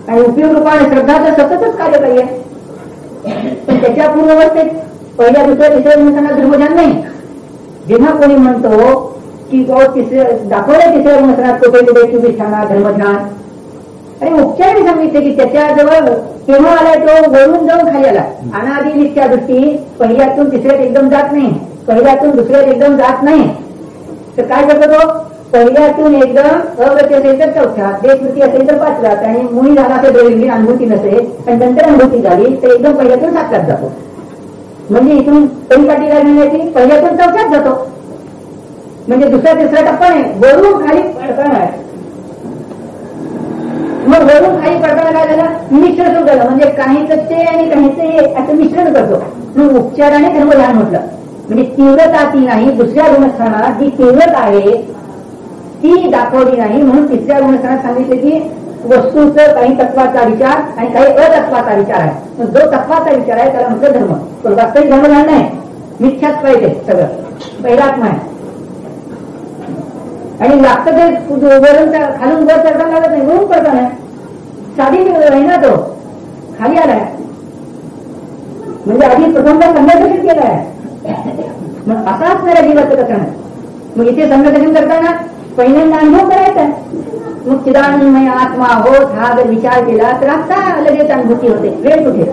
आणि उपयोग रूपाने श्रद्धाचं सततच कार्य पाहिजे. पण त्याच्या पूर्वावस्थेत पहिल्या, दुसऱ्या, तिसऱ्या गुणस्थानात धर्मध्यान नाही. जेव्हा कोणी म्हणतो की दाखवलं तिसऱ्या गुणस्थानात कुठे कुठे 24 स्थानात धर्मध्यान, आणि उपचाराने सांगितले की त्याच्याजवळ केव्हा आलाय तो वरून जाऊन खाली आला. अनादी नित्या दृष्टी पहिल्यातून तिसऱ्यात एकदम जात नाही, पहिल्यातून दुसऱ्यात एकदम जात नाही. तर काय करतो तो? पहिल्यातून एकदम अवृत्ती असेल तर 4थ्यात, देशवृत्ती असेल तर 5व्यात, आणि मुनी झाला तर दोघी अनुभूती नसेल आणि नंतर अनुभूती झाली तर एकदम पहिल्यातून 7व्यात जातो. म्हणजे इथून परिपाटी करण्याची पहिल्यातून 4थ्यात जातो. म्हणजे दुसरा तिसरा टप्पा नाही, वरून खाली पडताना आहे. मग वरून खाली पडताना काय झालं? मिश्रण सुरू झालं. म्हणजे काहीच ते आणि काहीच हे असं मिश्रण करतो. म्हणून उपचाराने धर्मध्यान म्हटलं. म्हणजे तीव्रता ती नाही, दुसऱ्या गुणस्थानात जी तीव्रता आहे ती दाखवली नाही. म्हणून तिसऱ्या गुणस्थानात सांगितले की वस्तूचं काही तत्वाचा विचार आणि काही अतत्वाचा विचार आहे. जो तत्वाचा विचार आहे त्याला म्हटलं धर्म. तो वास्तविक धर्मध्यान नाही, मिथ्याच पाहिजे सगळं, पहिला आत्मा आहे. आणि लागतं ते वरून खालून वर चढता लागत नाही, वरून पडता नाही, साधी आहे ना, तो खाली आलाय. म्हणजे आधी प्रथमदा संघर्षण केलाय. मग असा असणाऱ्या जीवाचं कसं नाही. मग इथे संघर्षण करताना पहिल्यांदा अनुभव करायचा. मग चिदानंदमय आत्मा होत हा जर विचार केला तर आता लगेच अनुभूती होते. वेळ कुठे?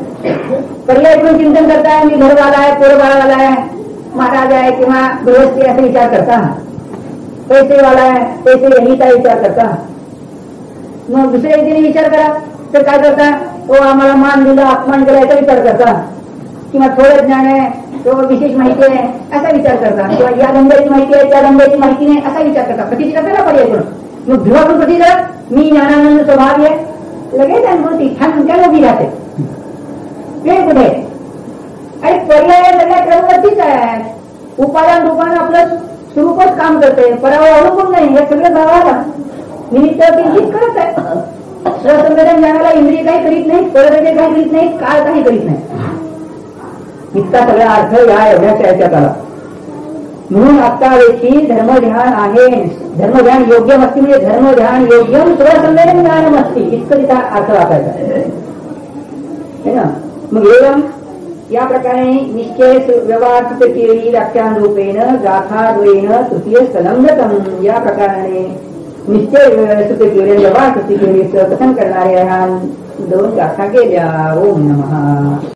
पर्याय करून चिंतन करताय, मी घरवाला आहे, पोरबाळावाला आहे, महाराज आहे किंवा गृहस्थी असे विचार करता, पैसेवाला आहे, पैसे यांनीचा विचार करता. मग दुसऱ्या रीतीने विचार करा तर काय करता? तो आम्हाला मान दिला, अपमान केला याचा विचार करता, किंवा थोडं ज्ञान आहे, तो विशेष माहिती आहे असा विचार करता, किंवा या धंद्याची माहिती आहे त्या धंद्याची माहिती नाही असा विचार करता. प्रतिष्ठा करताना पर्याय करून मग ध्रुवातून प्रतिष्ठा मी ज्ञानानंद स्वभाव आहे लगेच अनुभूती ठाण त्याला उभी राहते. वेळ कुठे? आणि पर्याय सगळ्या क्रमवरतीच आहे. उपादान रूपानं आपलं स्वरूपच काम करते, परावर अवलंबून नाही. हे सगळं भावाला निमित्त किंचित करत आहे. संवेदन ज्ञानाला इंद्रिय काही करीत नाही, परवेदे काही करीत नाही, काळ काही करीत नाही. इतका सगळा अर्थ या एवढ्याच्या याच्यात आला. म्हणून आता वेळी धर्मध्यान आहे. धर्मध्यान योग्यम असती म्हणजे धर्मध्यान योग्यम स्वसंवेदन ज्ञानम असती, इतकं तिचा अर्थ वाचायचा है ना. मग एवढं या प्रकारे निश्चय व्यवहार केली व्याख्यान रूपेण गाथाद्वयेन तृतीय संलग्नतम, या प्रकाराने निश्चय केले व्यवहार केली कथन करणाऱ्या ह्या 2 गाथा केल्या. ओम नमः.